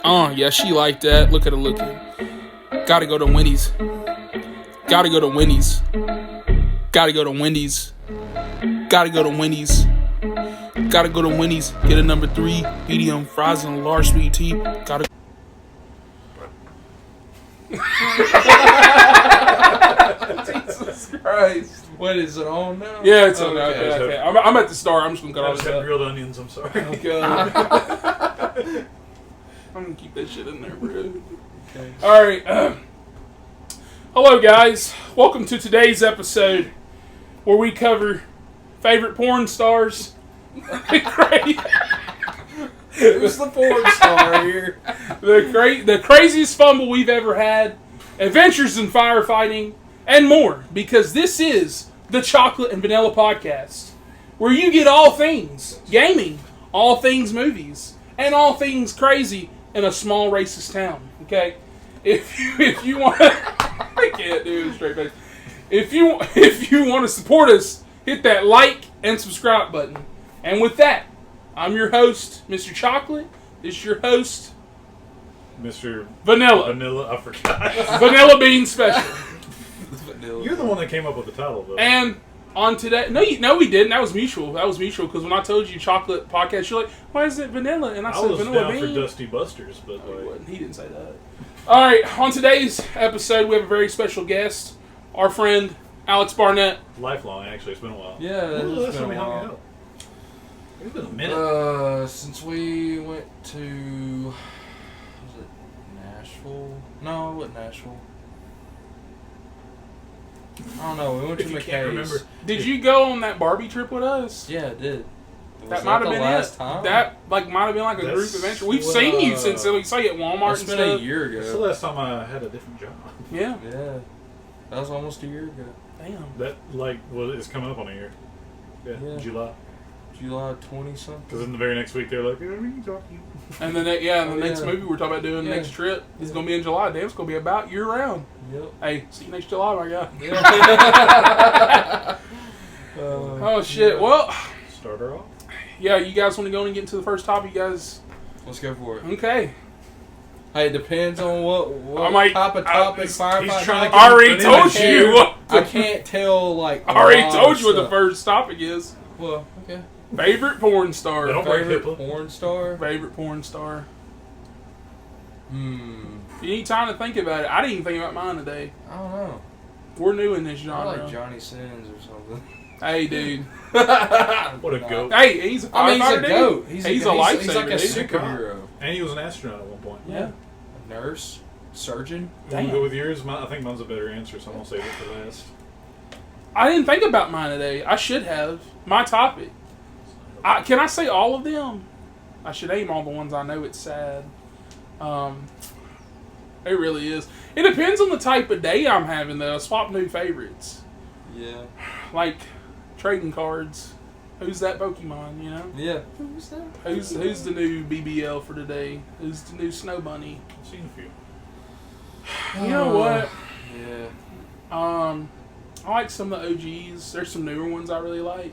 Yeah, she like that. Look at her looking. Gotta go to Wendy's. Gotta go to Wendy's. Gotta go to Wendy's. Gotta go to Wendy's. Gotta go to Wendy's. Get a number 3 medium fries and a large sweet tea. Gotta. Jesus Christ. What is it on now? Yeah, it's on. Okay. I'm at the start. I'm just gonna cut I all just this had out. grilled onions, I'm sorry. Okay. I'm gonna keep that shit in there, bro. Okay. Alright. Hello, guys. Welcome to today's episode where we cover favorite porn stars. Who's the porn star here? The craziest fumble we've ever had, adventures in firefighting, and more. Because this is the Chocolate and Vanilla Podcast, where you get all things gaming, all things movies, and all things crazy in a small racist town. Okay, if you want, I can't do it straight face. If you want to support us, hit that like and subscribe button. And with that, I'm your host, Mr. Chocolate. This is your host, Mr. Vanilla. Vanilla, I forgot. Vanilla Bean Special. You're the one that came up with the title, though. And on today, no, we didn't. That was mutual. Because when I told you Chocolate Podcast, you're like, why is it Vanilla? And I said was Vanilla down Bean. for Dusty Busters, but He didn't say that. All right, on today's episode, we have a very special guest, our friend Alex Barnett. lifelong, actually. It's been a while. Yeah, That's it's when been we a hung while. out. It's been a minute. Since we went to... Was it Nashville? No, it wasn't Nashville. I don't know. We went to If you can't remember. McKay's. Did you go on that Barbie trip with us? Yeah, it did. That might have the been last it. time? That might have been like a group That's adventure. We've what, seen you since we saw you at Walmart It's and been stuff. a year That's the ago. last time I had a different job. Yeah. Yeah. That was almost a year ago. Damn. That, it's coming up on a year. Yeah. July. July 20-something. Because in the very next week, they're like, we can talk to you. And then the next yeah. movie we're talking about doing Yeah. next trip is going to be in July. Damn, it's going to be about year round. Yep. Hey, see you next July, my guy. Yeah. Oh shit. Yeah. Well, Start her off. yeah. You guys want to go and get into the first topic, you guys? Let's go for it. Okay. Hey, it depends on what I might- type of topic he's firefighting. trying to I already Vanilla told share. you. What I can't tell, like... I already a lot told of you what the stuff. first topic is. Well, okay. Favorite porn star. Don't break Favorite HIPAA. porn star? Favorite porn star. Hmm. You need time to think about it. I didn't even think about mine today. I don't know. We're new in this I genre. like Johnny Sins or something. Hey, dude. What a goat. Hey, he's a firefighter, I mean, he's a dude. goat. He's a He's lifesaver, like a dude. superhero. And he was an astronaut at one point. Yeah. A nurse? Surgeon? You want to Damn. go with yours? I think mine's a better answer, so I'm going to save it for last. I didn't think about mine today. I should have. My topic. Can I say all of them? I should aim all the ones I know. It's sad. It really is. It depends on the type of day I'm having, though. I swap new favorites. Yeah. Like trading cards. Who's that Pokemon, you know? Yeah. Who's that? Who's the new BBL for today? Who's the new Snow Bunny? I've seen a few. You know what? Yeah. I like some of the OGs. There's some newer ones I really like.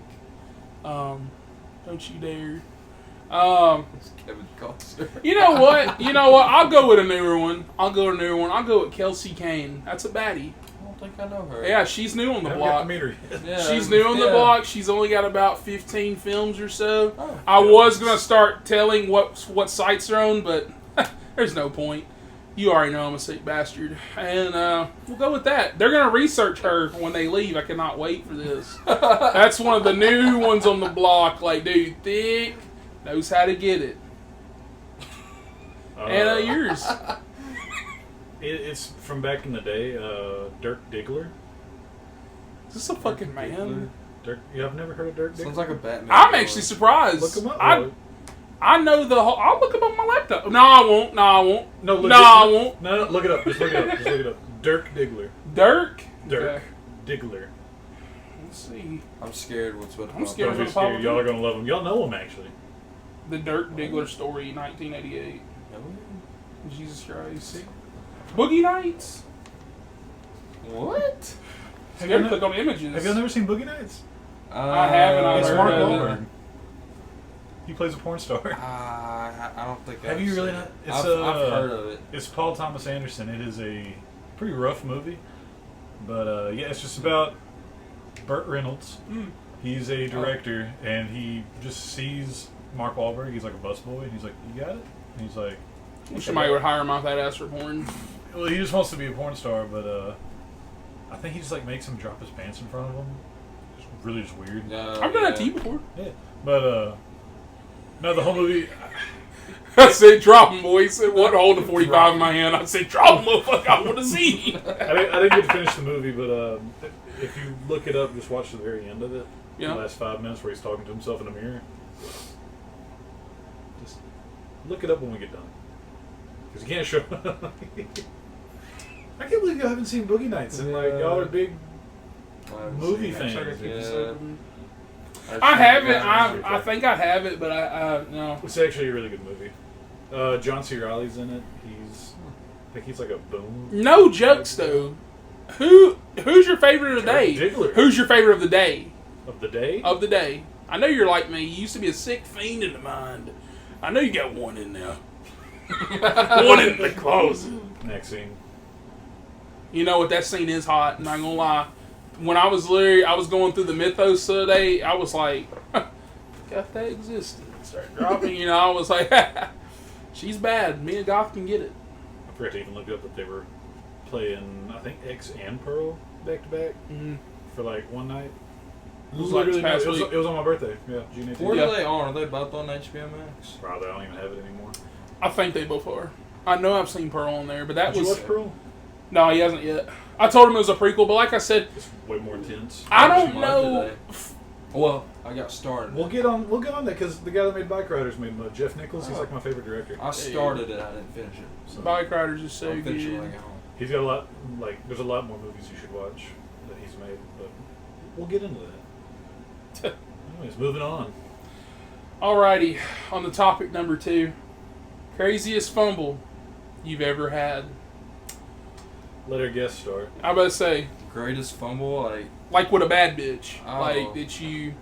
Don't you dare. It's Kevin Costner. You know what? I'll go with a newer one. I'll go with Kelsey Kane. That's a baddie. I don't think I know her. Yeah, she's new on the I haven't got block. to meet her yet. Yeah, She's new on the yeah. block. She's only got about 15 films or so. Oh. I was going to start telling what sites they're on, but there's no point. You already know I'm a sick bastard. And we'll go with that. They're going to research her when they leave. I cannot wait for this. That's one of the new ones on the block. Like, dude, thick, knows how to get it. And yours. It's from back in the day, Dirk Diggler. Is this a fucking man? Dirk, you have never heard of Dirk Diggler? Sounds like a Batman. I'm actually surprised. Look him up. I know the whole. I'll look him up on my laptop. No, I won't. I won't. No, look it up. Just look it up. Dirk Diggler. Dirk. Dirk Okay. Diggler. Let's see. I'm scared what's about to I'm pop scared. Don't be scared. Y'all are gonna love him. Y'all know him actually. The Dirk Diggler story, 1988. up. Jesus Christ. Boogie Nights. What? Have you ever clicked on images? Have y'all never seen Boogie Nights? I haven't. I've It's heard Mark of it. Wahlberg. He plays a porn star. I don't think. Have I've you really seen not? it. It's, I've heard of it. It's Paul Thomas Anderson. It is a pretty rough movie, but yeah, it's just about Burt Reynolds. He's a director, and he just sees Mark Wahlberg. He's like a busboy, and he's like, "You got it?" And he's like, Somebody would hire him off that ass for porn. "Well, he just wants to be a porn star," but I think he just like makes him drop his pants in front of him. It's really just weird. I've done that to you before. Yeah, but no, the whole movie. I said, drop him, boy. He said, what? Hold the 45 in my hand. I said, drop him, motherfucker. I want to see. I didn't get to finish the movie, but if you look it up, just watch the very end of it. Yeah. The last 5 minutes where he's talking to himself in a mirror. Just look it up when we get done. Because you can't show. I can't believe you haven't seen Boogie Nights and like y'all are big movie fans. Yeah. I haven't. I think I have it, but I no. It's actually a really good movie. John C. Reilly's in it. I think he's like a boom. No jokes though. Who's your favorite of the day? Diggler. Who's your favorite of the day? Of the day? Of the day. I know you're like me. You used to be a sick fiend in the mind. I know you got one in there. One in the closet. Next scene. You know what? That scene is hot. Not gonna lie. When I was going through the mythos today, I was like, "Got that existed." Start dropping. You know, I was like, "She's bad. Me and Goth can get it." I forgot to even look up that they were playing, I think, X and Pearl back to back for like one night. It was, Like literally, past it was, week. it was on my birthday. Yeah, June 18th. Where are they on? Are they both on HBO Max? Probably. I don't even have it anymore. I think they both are. I know I've seen Pearl on there, but that Did was you watch Pearl? No, he hasn't yet. I told him it was a prequel, but like I said, It's way more intense. I Watched don't mine know. today. Well, I got started. We'll get on that because the guy that made Bike Riders made Jeff Nichols. He's Oh. like my favorite director. I started it. I didn't finish it. So Bike Riders is so I'll finish it good. when I get home. He's got a lot. Like, there's a lot more movies you should watch that he's made, but we'll get into that. Anyways, moving on. Alrighty, on the topic number 2, craziest fumble you've ever had. Let our guest start. I about to say, Greatest fumble, like with a bad bitch, Oh. like that you,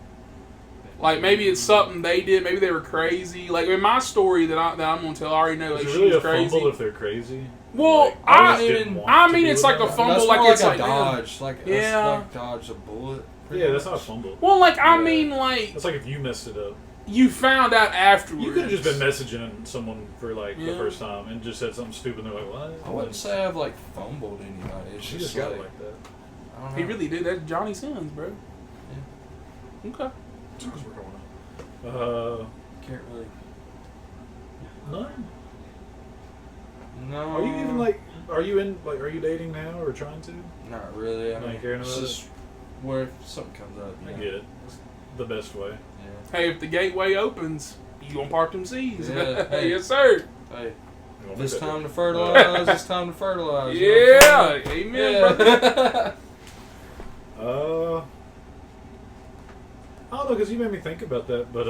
like maybe it's something they did, maybe they were crazy. Like in my story that I'm gonna tell, I already know Is like it she really was a crazy. fumble if they're crazy? Well, Like, I just didn't want I to mean do it's it like a that fumble, that's like more it's like like a damn. dodge, like Yeah. that's like dodge a bullet. pretty Yeah, that's not a much. fumble. Well, like I Yeah. mean, like That's like if you messed it up. you found out afterwards. You could have just been messaging someone for like the Yeah. first time and just said something stupid. And they're like, "What?" I wouldn't say I've like fumbled anybody. It's She just just got like, it like that. I don't know. He really did. That's Johnny Sins, bro. Okay. Songs were going on. Can't really. None. No. Are you even like? Are you in? Like, are you dating now or trying to? Not really. I Not mean, caring it's about just where if something comes up. I You know. get it. It's the best way. Yeah. Hey, if the gateway opens, you gonna park them seas? Yeah, hey. Yes, sir. Hey, You gonna this make that time to difference. fertilize. It's time to fertilize. you know Yeah, what I'm saying? amen, brother. I don't know, because you made me think about that, but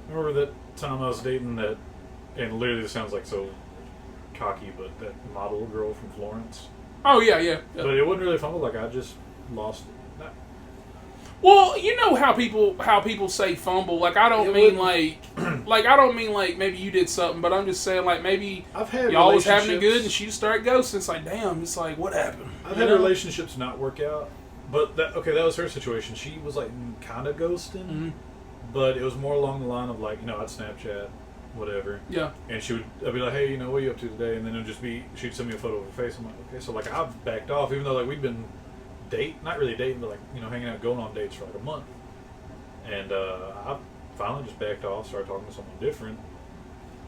remember that time I was dating that, and literally this sounds like so cocky, but that model girl from Florence. Oh yeah, yeah. yeah. But it wasn't really a fumble, like I just lost it. Well, you know how people say fumble. Like I don't It mean wouldn't- like I don't mean like maybe you did something, but I'm just saying like maybe I've had y'all was having it good and relationships- she just started ghosting. It's like damn, it's like what happened? I've You had know? relationships not work out, but that was her situation. She was like kind of ghosting, Mhm. but it was more along the line of like, I'd Snapchat, whatever, Yeah. and I'd be like, hey, what are you up to today? And then it'd just be, she'd send me a photo of her face. I'm like, okay, so like I've backed off, even though like we'd been not really dating, but like hanging out, going on dates for like a month, and I finally just backed off, started talking to someone different.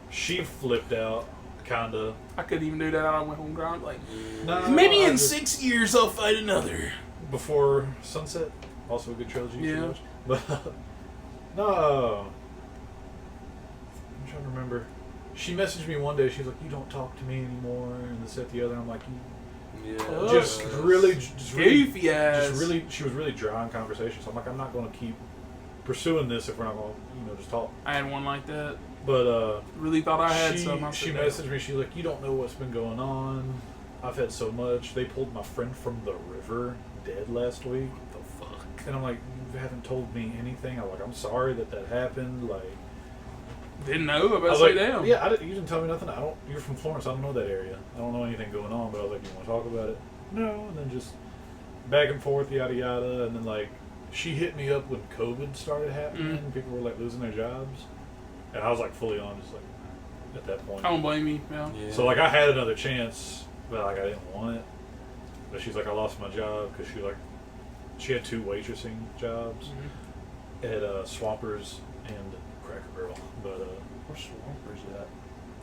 She flipped out, kinda. I couldn't even do that on my home ground. Like No, maybe I in just- 6 years I'll find another. Before Sunset, also a good trilogy. you should Yeah. watch. But no, I'm trying to remember. She messaged me one day. She's like, "You don't talk to me anymore," and this, that, the other. I'm like, Yeah. just really, Goofy ass. she was really dry in conversation. So I'm like, I'm not going to keep pursuing this if we're not going to, just talk. I had one like that. But Really thought I had she some. I she said, messaged me. She's like, "You don't know what's been going on. I've had so much. They pulled my friend from the river dead last week. "What the fuck?" And I'm like, you haven't told me anything. I'm like, I'm sorry that happened. Like, Didn't know. I I was say like, damn. yeah, you didn't tell me nothing. You're from Florence. I don't know that area. I don't know anything going on. But I was like, you want to talk about it? No. And then just back and forth, yada yada. And then like, she hit me up when COVID started happening. Mm. People were like losing their jobs, and I was like fully on, just like at that point. I don't blame you. Yeah. So like, I had another chance, but like I didn't want it. But she's like, I lost my job because she had 2 waitressing jobs at Swampers and Cracker Barrel. But Where's Swampers at?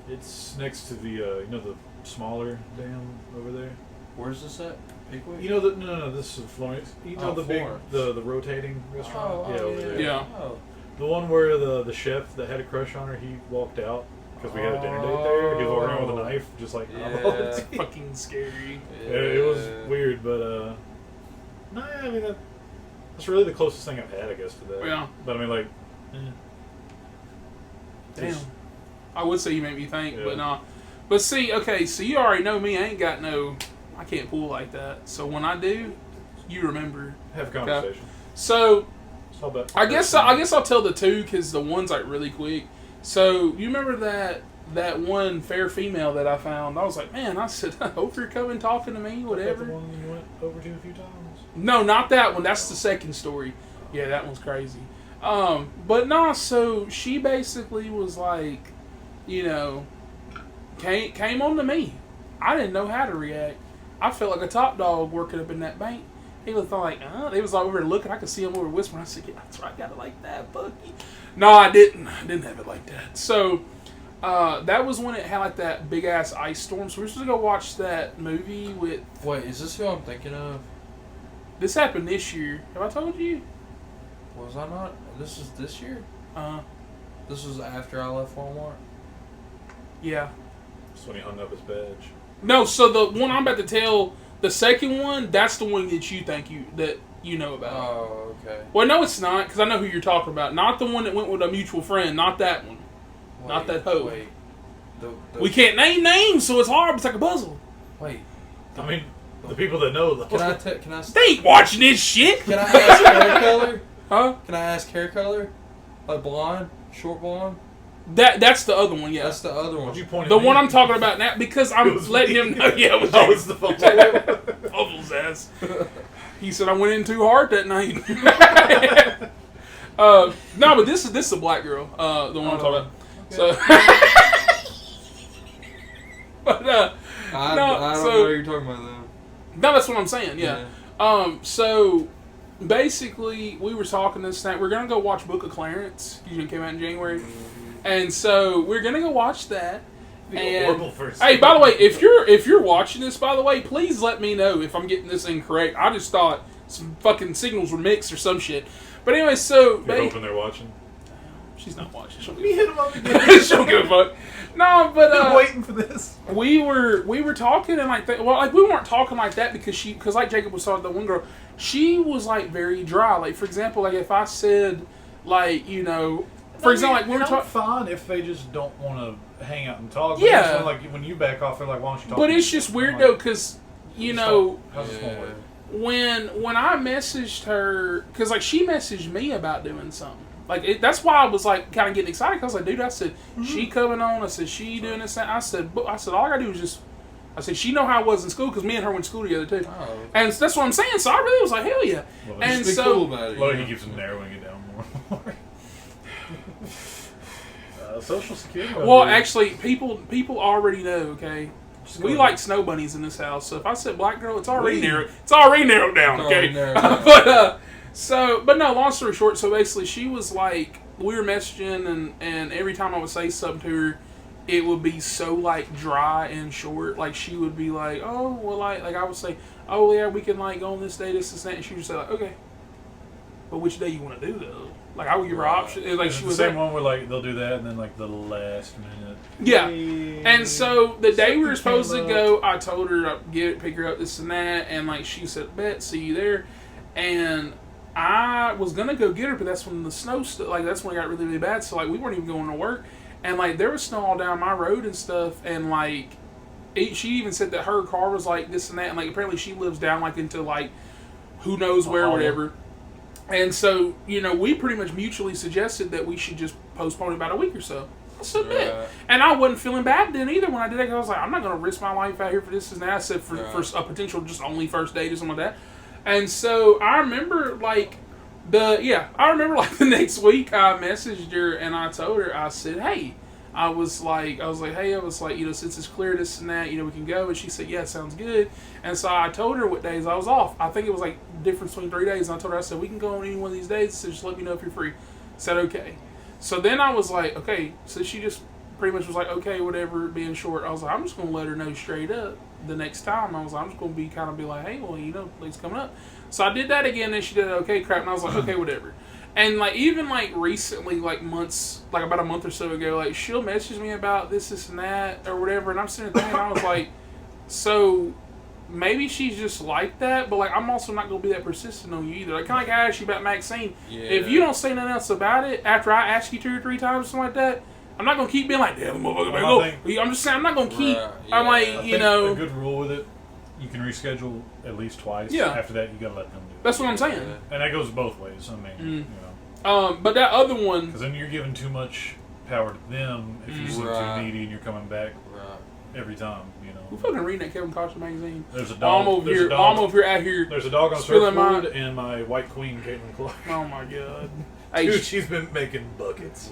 it's next to the the smaller dam over there. Where's this at? Pickwick? You know the no, this is Florence. You know the Florence. big the rotating restaurant. Over there. Yeah. Oh. The one where the chef that had a crush on her, he walked out because we had a dinner date there. He was walking around with a knife, just like It's fucking scary. Yeah, it was weird, but no, I mean that's really the closest thing I've had, I guess, to that. Yeah. But I mean, like, Damn. I would say you make me think, Yeah. but nah. But see, okay, so you already know me. I can't pull like that. So when I do, you remember. have a conversation. So It's all about I guess I'll tell the 2 because the one's like really quick. So you remember that one fair female that I found? I was like, man, I said, I hope you're coming talking to me, The whatever. one you went over to a few times. No, not that one. That's the second story. Yeah, that one's crazy. But no, so she basically was like, came on to me. I didn't know how to react. I felt like a top dog working up in that bank. He was like, they was over there looking. I could see him over whispering. I said, yeah, that's right. I got it like that, Bucky. No, I didn't. I didn't have it like that. So, that was when it had like that big ass ice storm. So we were supposed to go watch that movie with. Wait, is this who I'm thinking of? This happened this year. Have I told you? Was I not? This is this year? This was after I left Walmart? Yeah. That's when he hung up his badge. No, so the one I'm about to tell, the second one, that's the one that you know about. Oh, okay. Well, no, it's not, because I know who you're talking about. Not the one that went with a mutual friend. Not that one. Not that hoe. Wait. We can't name names, so it's hard. It's like a puzzle. Wait. I mean, the people that know. Can I? They ain't watching this shit. Can I ask hair color? Huh? Can I ask hair color? Like blonde, short blonde. That's the other one. Yeah. That's the other one. What'd you point at The me? one I'm talking about now, because I'm letting him know. Yeah, it was That was the fumble. Fumble's ass. He said I went in too hard that night. No, but this is a black girl. The one I'm talking about. Okay. So, but I no, don't so- know what you're talking about though. no, that's what I'm saying. Yeah. So basically, we were talking this night. We're gonna go watch Book of Clarence. Usually came out in January, and so we're gonna go watch that. And horrible first. hey, by the way, if you're watching this, by the way, please let me know if I'm getting this incorrect. I just thought some fucking signals were mixed or some shit. But anyway, so You're hoping they're watching. she's not watching. She'll We hit him up again. she don't give a fuck. No, but Been waiting for this. we were talking and like we weren't talking like that because like Jacob was talking to the one girl, she was like very dry. Like for example, like if I said like for example, like we were talking. Fine if they just don't want to hang out and talk. Yeah. But like when you back off, they're like, why don't you talk? But to it's me? just weird I'm though like, because how's this gonna work? when I messaged her, because like she messaged me about doing something. Like that's why I was like kind of getting excited. Cause I was like, dude, I said she coming on. I said she doing this. I said all I gotta do is just. I said she know how I was in school because me and her went to school together too. Oh, okay. And that's what I'm saying. So I really was like, hell yeah. Well, And Just be so cool about it. Well, you he know? keeps narrowing it down more. Social security. well, actually, people already know. Okay. We like snow bunnies in this house, so if I said black girl, it's already narrowed. It's already narrowed down, It's okay? already narrowed down. But no. Long story short, so basically, she was like, we were messaging, and every time I would say something to her, it would be so like dry and short. Like she would be like, oh well, like I would say, oh yeah, we can like go on this day, this and that, and she would say like, okay, but which day you want to do though? Like I would give her options. Like she the was same one where like they'll do that and then like the last minute. Yeah. Hey, And so the day we were something supposed to came go, I told her I'd pick her up, this and that, and like she said, "Bet, see you there." And I was gonna go get her, but that's when the snow that's when it got really really bad. So like we weren't even going to work, and like there was snow all down my road and stuff, and like she even said that her car was like this and that, and like apparently she lives down like into like who knows where, whatever. And so we pretty much mutually suggested that we should just postpone it about a week or so. I submit. Right. And I wasn't feeling bad then either when I did that, because I was like, I'm not going to risk my life out here for this and that. I said for a potential just only first date or something like that. And so I remember like the next week I messaged her and I told her, I said, hey, I was like, since it's clear this and that, we can go. And she said, yeah, sounds good. And so I told her what days I was off. I think it was like difference between 3 days. And I told her, I said, we can go on any one of these days. So just let me know if you're free. Said, okay. So then I was like, okay. So she just pretty much was like, okay, whatever, being short. I was like, I'm just going to let her know straight up the next time. I was like, I'm just going to be like, hey, well, it's coming up. So I did that again, and she did okay crap. And I was like, okay, whatever. And like even like recently, like months, like about a month or so ago, like she'll message me about this and that or whatever, and I'm sitting there thinking, I was like, so maybe she's just like that, but like I'm also not gonna be that persistent on you either. Like kind of like I asked you about Maxine. Yeah. If you don't say nothing else about it after I ask you 2 or 3 times or something like that, I'm not gonna keep being like, damn, motherfucker, I'm just saying I'm not gonna keep. Right, yeah. I'm like, a good rule with it. You can reschedule at least twice. Yeah. After that, you gotta let them do it. That's what I'm saying. And that goes both ways. I mean, but that other one, because then you're giving too much power to them if you seem too needy and you're coming back every time. We're fucking reading that Kevin Costner magazine. There's a dog. I'm over here out here. There's a dog on surfboard and my white queen, Caitlin Clark. Oh my god. Dude, she's been making buckets.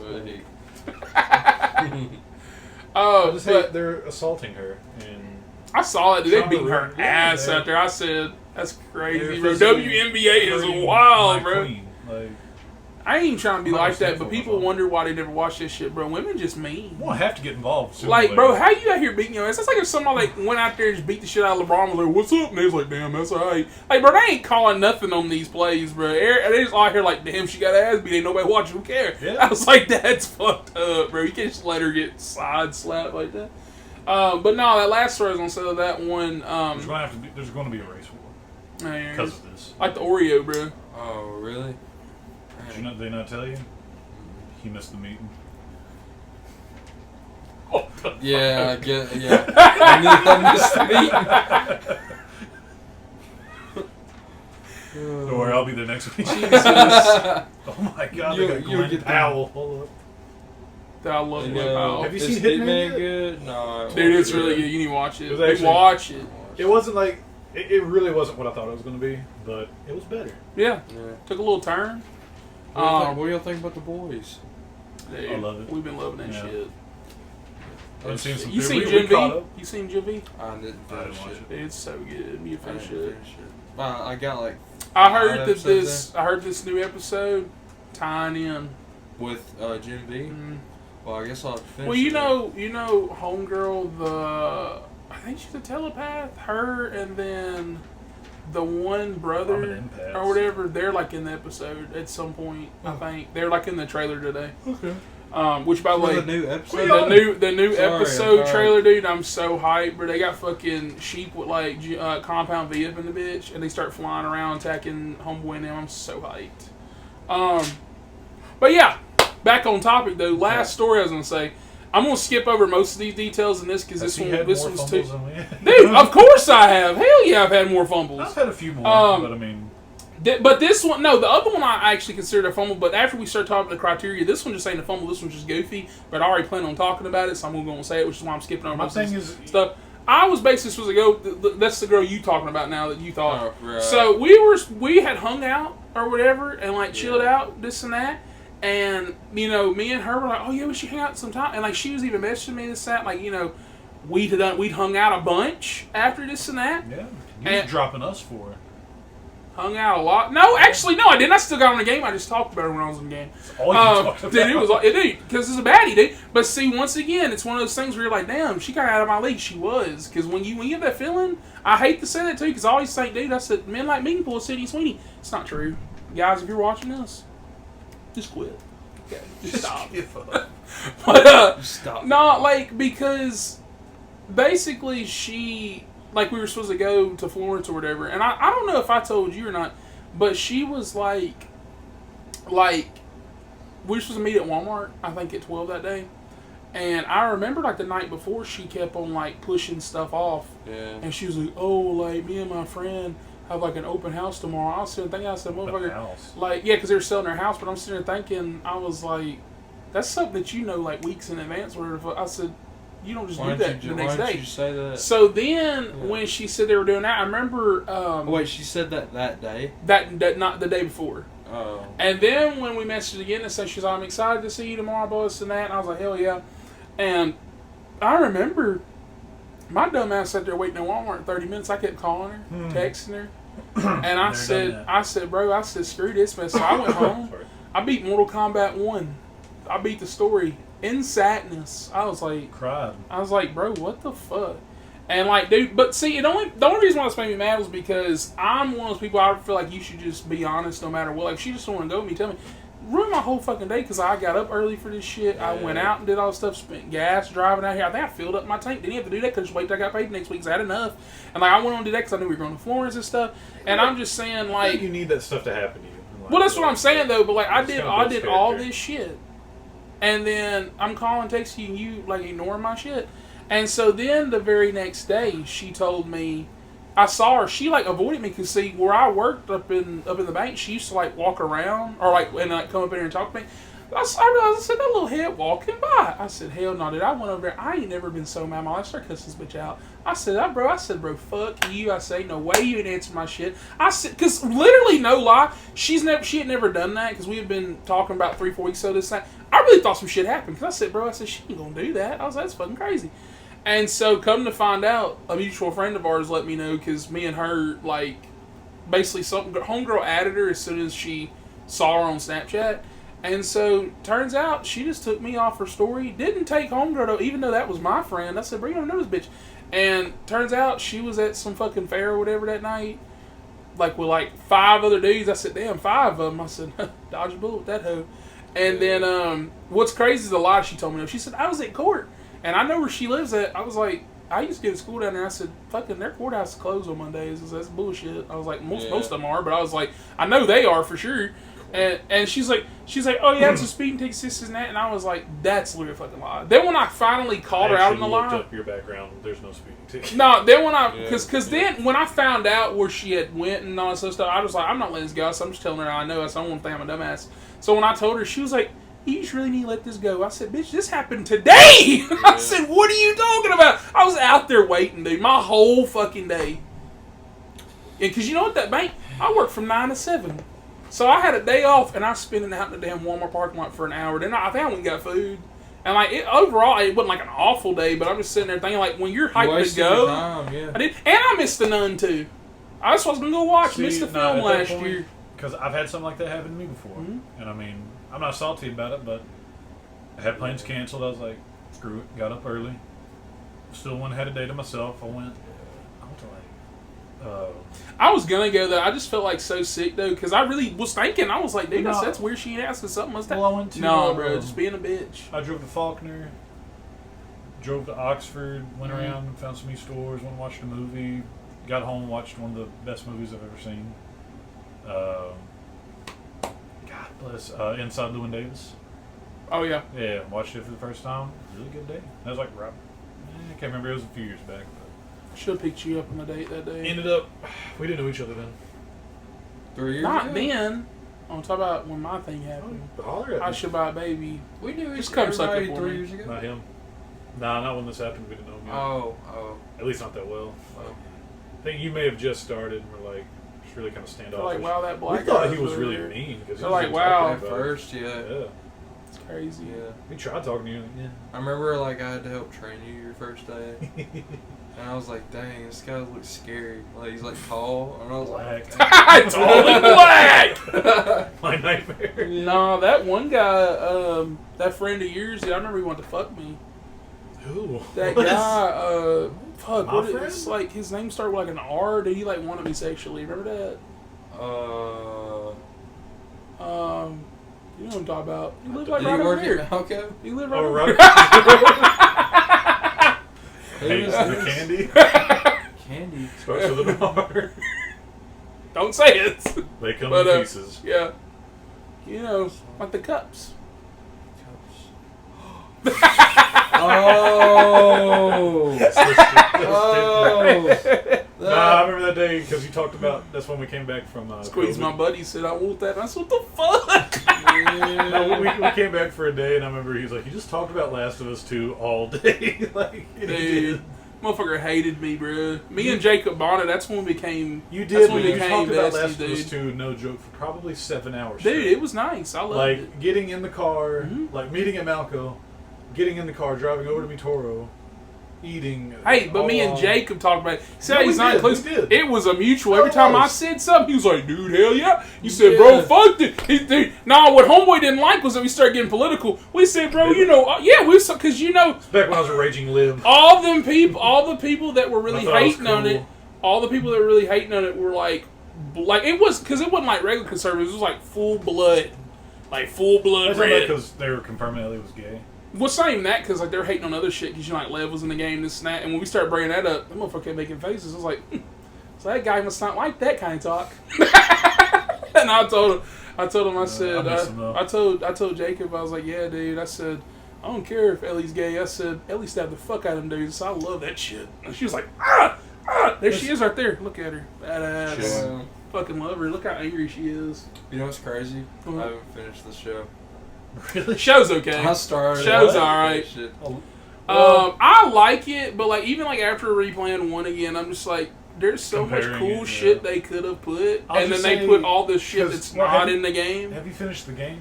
They're assaulting her. And I saw it. They beating her ass out there. I said, that's crazy, bro. WNBA is wild, bro. I ain't even trying to be like that, but people wonder why they never watch this shit, bro. Women just mean. Well, I have to get involved. Like, bro, how you out here beating your ass? That's like if somebody like went out there and just beat the shit out of LeBron and was like, what's up? And they was like, damn, that's alright. Like, bro, they ain't calling nothing on these plays, bro. They just out here like, damn, she got ass beat. Ain't nobody watching. Who cares? Yeah. I was like, that's fucked up, bro. You can't just let her get side slapped like that. But no, that last story I was gonna say that one. There's going to be a race war because of this. Like the Oreo, bro. Oh, really? Did they not tell you? He missed the meeting. Yeah, I get. Yeah, I missed the meeting. Don't worry, I'll be there next week. Jesus. Oh my God, they got Glenn Powell. Hold up. I love Glenn Powell. Have you seen Hitman yet? Good? No. Dude, it's really good. You need to watch it. Watch it. It wasn't like it really wasn't what I thought it was going to be, but it was better. Yeah. Took a little turn. What do y'all think about The Boys? Dude, I love it. We've been loving that shit. I've seen some. You seen Jim V? You seen Jim V? I didn't finish it. It's so good. You finish it. I got like. I heard this new episode tying in with Jim V. Mm-hmm. Well, I guess I'll finish. Well, you know, homegirl. I think she's a telepath. Her and then the one brother or whatever. They're like in the episode at some point. I think they're like in the trailer today. Okay. Which by the way, the new episode. The new episode trailer, dude. I'm so hyped, bro. They got fucking sheep with like compound V up in the bitch, and they start flying around attacking homeboy and them. I'm so hyped. But yeah, back on topic though. Last story I was gonna say. I'm gonna skip over most of these details in this because this one's too. Dude, of course I have. Hell yeah, I've had more fumbles. I've had a few more, but I mean. But this one, no, the other one I actually considered a fumble. But after we start talking the criteria, this one just ain't a fumble. This one's just goofy. But I already plan on talking about it, so I'm going to say it, which is why I'm skipping over most of this stuff. I was basically supposed to go. That's the girl you talking about now that you thought. Oh, right. So we had hung out or whatever and like chilled out this and that. And, me and her were like, oh, yeah, we should hang out sometime. And, like, she was even messaging me this, that. Like, we'd hung out a bunch after this and that. Yeah. You was dropping us for it. Hung out a lot. No, actually, no, I didn't. I still got on the game. I just talked about it when I was in the game. All you talked about. Dude, because it's a baddie, dude. But, see, once again, it's one of those things where you're like, damn, she got out of my league. She was. Because when you have that feeling, I hate to say that, too, because I always think, dude, I said, men like me can pull a Sydney Sweeney. It's not true. Guys, if you're watching this, just quit. Okay, just stop. But stop. No, like because basically she we were supposed to go to Florence or whatever, and I don't know if I told you or not, but she was like we were supposed to meet at Walmart, I think at 12 that day, and I remember like the night before she kept on like pushing stuff off, and she was like, oh, like me and my friend have like an open house tomorrow. I was sitting there thinking, I said, motherfucker, like, yeah, because they were selling their house, but I'm sitting there thinking, I was like, that's something that you know like weeks in advance. Or I said, you don't just Why do didn't that you, the next why day. didn't you say that? So then, when she said they were doing that, I remember. Wait, she said that day? That not the day before. Oh. And then when we messaged again and said she's like, I'm excited to see you tomorrow, boss, and that, and I was like, hell yeah. And I remember my dumb ass sat there waiting in Walmart 30 minutes. I kept calling her, texting her, and I said, bro, screw this mess. So I went home. I beat Mortal Kombat 1. I beat the story in sadness. I was like, cried. I was like, bro, what the fuck? And like, dude, but see, the only reason why this made me mad was because I'm one of those people. I feel like you should just be honest no matter what. Like, if she just don't want to go with me, tell me. Ruined my whole fucking day because I got up early for this shit. Yeah. I went out and did all this stuff, spent gas driving out here. I think I filled up my tank. Didn't have to do that because just wait till I got paid next week because I had enough. And like, I went on to do that because I knew we were going to Florence and stuff. And I'm just saying, like, I think you need that stuff to happen to you. Like, well, that's what I'm saying though. But like, I did all this shit, and then I'm calling, texting you, like ignoring my shit. And so then the very next day, she told me, I saw her. She like avoided me because see where I worked up in the bank, she used to like walk around or like and like come up in here and talk to me. I realized, I said, that little head walking by. I said, hell no, dude. I went over there. I ain't never been so mad. I started cussing this bitch out. I said, bro, fuck you. I say, no way you didn't answer my shit. I said, because literally, no lie, she had never done that because we had been talking about 3-4 weeks ago this time. I really thought some shit happened because I said, bro, she ain't gonna do that. I was like, that's fucking crazy. And so, come to find out, a mutual friend of ours let me know because me and her, like, basically, homegirl added her as soon as she saw her on Snapchat. And so, turns out, she just took me off her story. Didn't take homegirl, though, even though that was my friend. I said, bro, you don't know this bitch. And turns out, she was at some fucking fair or whatever that night. Like, with, like, 5 other dudes. I said, damn, 5 of them. I said, dodge a bullet with that hoe. And then, what's crazy is the lie she told me. She said, I was at court. And I know where she lives at. I was like, I used to go to school down there. I said, fucking, their courthouse is closed on Mondays. That's bullshit. I was like, most of them are, but I was like, I know they are for sure. And she's like, oh yeah, it's a speeding ticket, this and that. And I was like, that's literally a fucking lie. Then when I finally called her out on the lie, looked up your background. There's no speeding ticket. No, then when then when I found out where she had went and all this other stuff, I was like, I'm not letting this go. So I'm just telling her I know. I don't want to think I'm a dumbass. So when I told her, she was like, you just really need to let this go. I said, bitch, this happened today. Yeah. I said, what are you talking about? I was out there waiting, dude, my whole fucking day. And because you know what, that bank, I worked from 9 to 7. So I had a day off, and I spent it out in the damn Walmart parking lot for an hour. Then I think I went and got food. And like overall, it wasn't like an awful day, but I'm just sitting there thinking, like, when you're hyped to go, time, yeah. I did. And I missed the Nun, too. I was going to go watch, missed the film last year. Because I've had something like that happen to me before. Mm-hmm. And I mean, I'm not salty about it, but I had plans canceled. I was like, screw it. Got up early. Still had a day to myself. I went to like, I was going to go, though. I just felt like so sick, though, because I really was thinking. I was like, dude, that's weird. She ain't asking something. Must well, I went to... No, bro, just being a bitch. I drove to Faulkner. Drove to Oxford. Went around, found some new stores. Went and watched a movie. Got home, watched one of the best movies I've ever seen. God bless. Inside Llewyn Davis. Oh, yeah. Yeah, watched it for the first time. Really good day. That was like, I can't remember. It was a few years back. But should have picked you up on the date that day. Ended up, we didn't know each other then. 3 years Not ago? then. I'm talking about when my thing happened. I should buy a baby. We knew just come suck it for 3 me. years ago? Not him. Nah, not when this happened. We didn't know him yet. Oh. At least not that well. Oh. I think you may have just started and were like, just really kind of standoffish. Like, wow, that black we thought guy he was really there. mean. Because They're like, wow. At first, yeah. It's crazy. Yeah. We tried talking to you. Yeah. I remember, like, I had to help train you your first day. And I was like, dang, this guy looks scary. Like, he's like tall. And I was like, totally black! My nightmare. No, that one guy, that friend of yours, I remember he wanted to fuck me. Who? That guy, fuck, My what friend? is, like, his name started with like an R. Did he like wanted me sexually? Remember that? You know what I'm talking about. He lived like did right he over work here. at Malco? He lived Oh, right over right. here. Hey, the candy. Candy. Starts with an R. Don't say it. They come in pieces. Yeah. You know, like the cups. Oh. Nah, remember that day because you talked about. That's when we came back from. Squeeze, COVID. my buddy, said, I want that. And I said, what the fuck? No, we came back for a day, and I remember he was like, "You just talked about Last of Us 2 all day." Like, and he Dude, did. motherfucker hated me, bro. Me and Jacob Bonnet, that's when we became. You That's did, when but we you became talked about besties, Last of Us dude. 2, no joke, for probably 7 hours. Dude, straight. it was nice. I loved like it. getting in the car, Mhm. like meeting at Malco, getting in the car, driving over to Mitoro, eating. Hey, but all me and along. Jacob talked about it. He said No, he's we not did, we inclusive. did. It was a mutual. No, Every it time I was. said something, he was like, dude, hell yeah. You said, Yeah. bro, fuck it. Nah, what Homeboy didn't like was that we started getting political. We said, bro, you know, yeah, because you know, Back when I was a raging lib. all the people that were really I thought it was hating on cool. it, all the people that were really hating on it were like it was, because it wasn't like regular conservatives, it was like full blood red. Because they were confirming Ellie was gay. Well, it's not even that, because like they're hating on other shit, because you know, like Lev was in the game, this and that, and when we started bringing that up, that motherfucker kept making faces. I was like, so that guy must not like that kind of talk. And I told him, I said, miss him, though. I told Jacob, I was like, yeah, dude, I said, I don't care if Ellie's gay. I said, Ellie stabbed the fuck out of him, dude. So I love that shit. And she was like, there she is right there. Look at her, badass. Yeah. Fucking love her. Look how angry she is. You know what's crazy? What? I haven't finished the show. Really? Show's okay. I started. Show's I alright. finished it. I like it, but like even like after replaying one again, I'm just like, there's so much Comparing cool it, shit yeah. they could have put, I'll and then just they say, put all this shit 'cause, that's well, not have you- in the game. Have you finished the game?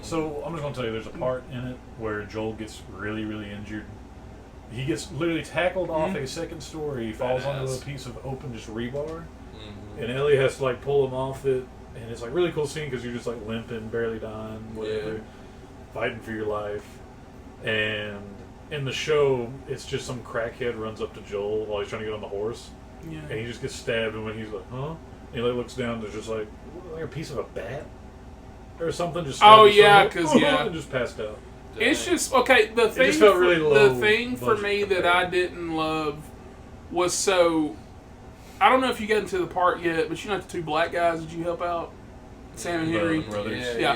So I'm just gonna tell you, there's a part in it where Joel gets really, really injured. He gets literally tackled off a second story. He falls onto a Badass. piece of open just rebar, Mhm. and Ellie has to like pull him off it. And it's like really cool scene because you're just like limping, barely dying, whatever, Yeah. fighting for your life. And in the show, it's just some crackhead runs up to Joel while he's trying to get on the horse, Yeah. and he just gets stabbed. And when he's like, "Huh?" and he like looks down, there's just like a piece of a bat or something. Just Oh, stabbed his yeah, stomach, 'cause, yeah. and just passed out. It's Dang. just okay. The thing, just felt really low the thing for budget me that compared. I didn't love was so. I don't know if you got into the part yet, but you know the two black guys that you help out, Sam and Henry. The brothers. Yeah.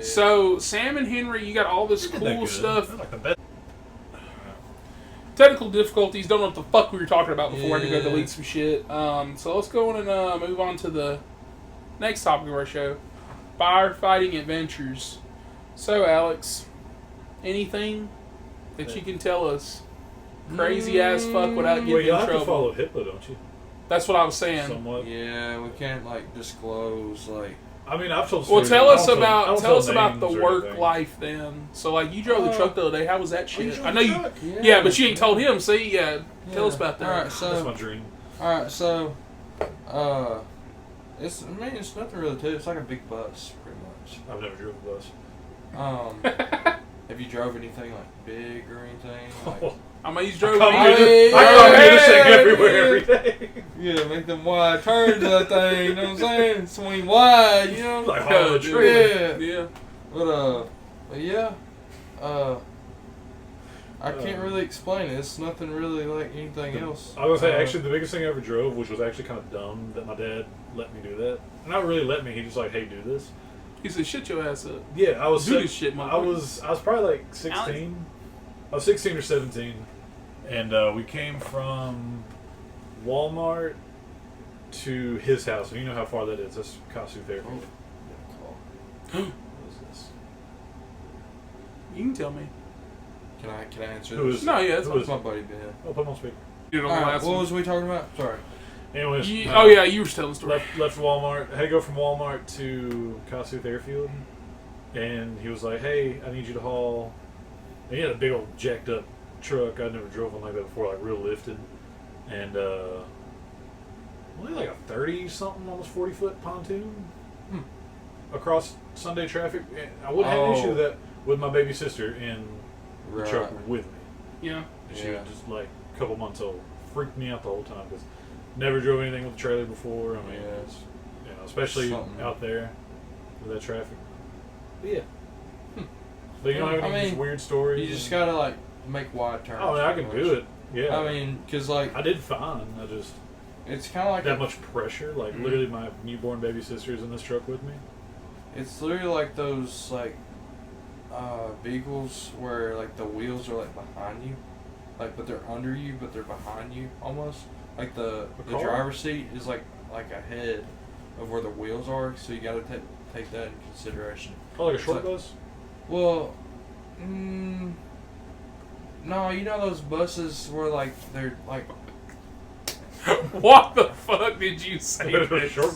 So Sam and Henry, you got all this They're that cool good. stuff. They're like the best. Technical difficulties. Don't know what the fuck we were talking about before. I had to go Yeah. delete some shit. So let's go on and move on to the next topic of our show: firefighting adventures. So Alex, anything that you can tell us crazy ass fuck without Well, getting you in have to trouble? follow Hitler, don't you? That's what I was saying. Somewhat. Yeah, we can't like disclose like. I mean, I've told. Well, stories. tell I us don't tell- I about don't tell tell us about the names or work anything. life then. So like you drove the truck the other day. How was that shit? drove I know the you. truck? Yeah, but you ain't told him. See, yeah. Tell us about that. Alright, That's so my dream. it's it's nothing really to it. It's like a big bus, pretty much. I've never driven a bus. Have you drove anything like big or anything? Like, I mean, he's I drove. come me. here Hey, to- I come here to sing hey, everywhere every day. yeah, make them wide turns that thing. You know what I'm saying? Swing wide. You know. Like Yeah, hauling a dude. trailer. Yeah. Yeah. But yeah, I can't really explain it. It's nothing really like anything else. I was gonna say, actually, the biggest thing I ever drove, which was actually kind of dumb that my dad let me do that. Not really let me. He just like, hey, do this. He said, "Shut your ass up." Yeah, I was. Do this shit, I motherfucker. was probably like 16. I was 16 or 17, and we came from Walmart to his house, and you know how far that is. That's Kasu Fairfield. What is this? You can tell me. Can I answer Who this? is- No, yeah, that's Who fine. It's my buddy Ben. Oh, put him on speaker. You know, Alright, last what one. was we talking about? Sorry. Anyways, Oh yeah, you were telling the story. left Walmart. Had to go from Walmart to Kossuth Airfield, and he was like, "Hey, I need you to haul." And he had a big old jacked up truck. I'd never drove one like that before, like real lifted, and only like a 30 something, almost 40 foot pontoon across Sunday traffic. And I wouldn't have an issue with that with my baby sister in the truck with me. Yeah. And she Yeah. was just like a couple months old. Freaked me out the whole time because never drove anything with a trailer before. I mean, Yeah. it's, especially Something. out there with that traffic. But yeah. So you don't have any just weird stories? You just gotta like make wide turns. Oh, I mean, I can pretty do much. it. Yeah. I mean, cause like I did fine. I just it's kind of like that much pressure. Like Mhm. literally, my newborn baby sister is in this truck with me. It's literally like those like Beagles where like the wheels are like behind you, like but they're under you, but they're behind you almost. like the car? driver's seat is like ahead of where the wheels are, so you got to take that in consideration. Oh, like a short It's bus? Well, no, you know those buses where like they're like. What the fuck did you say? Short.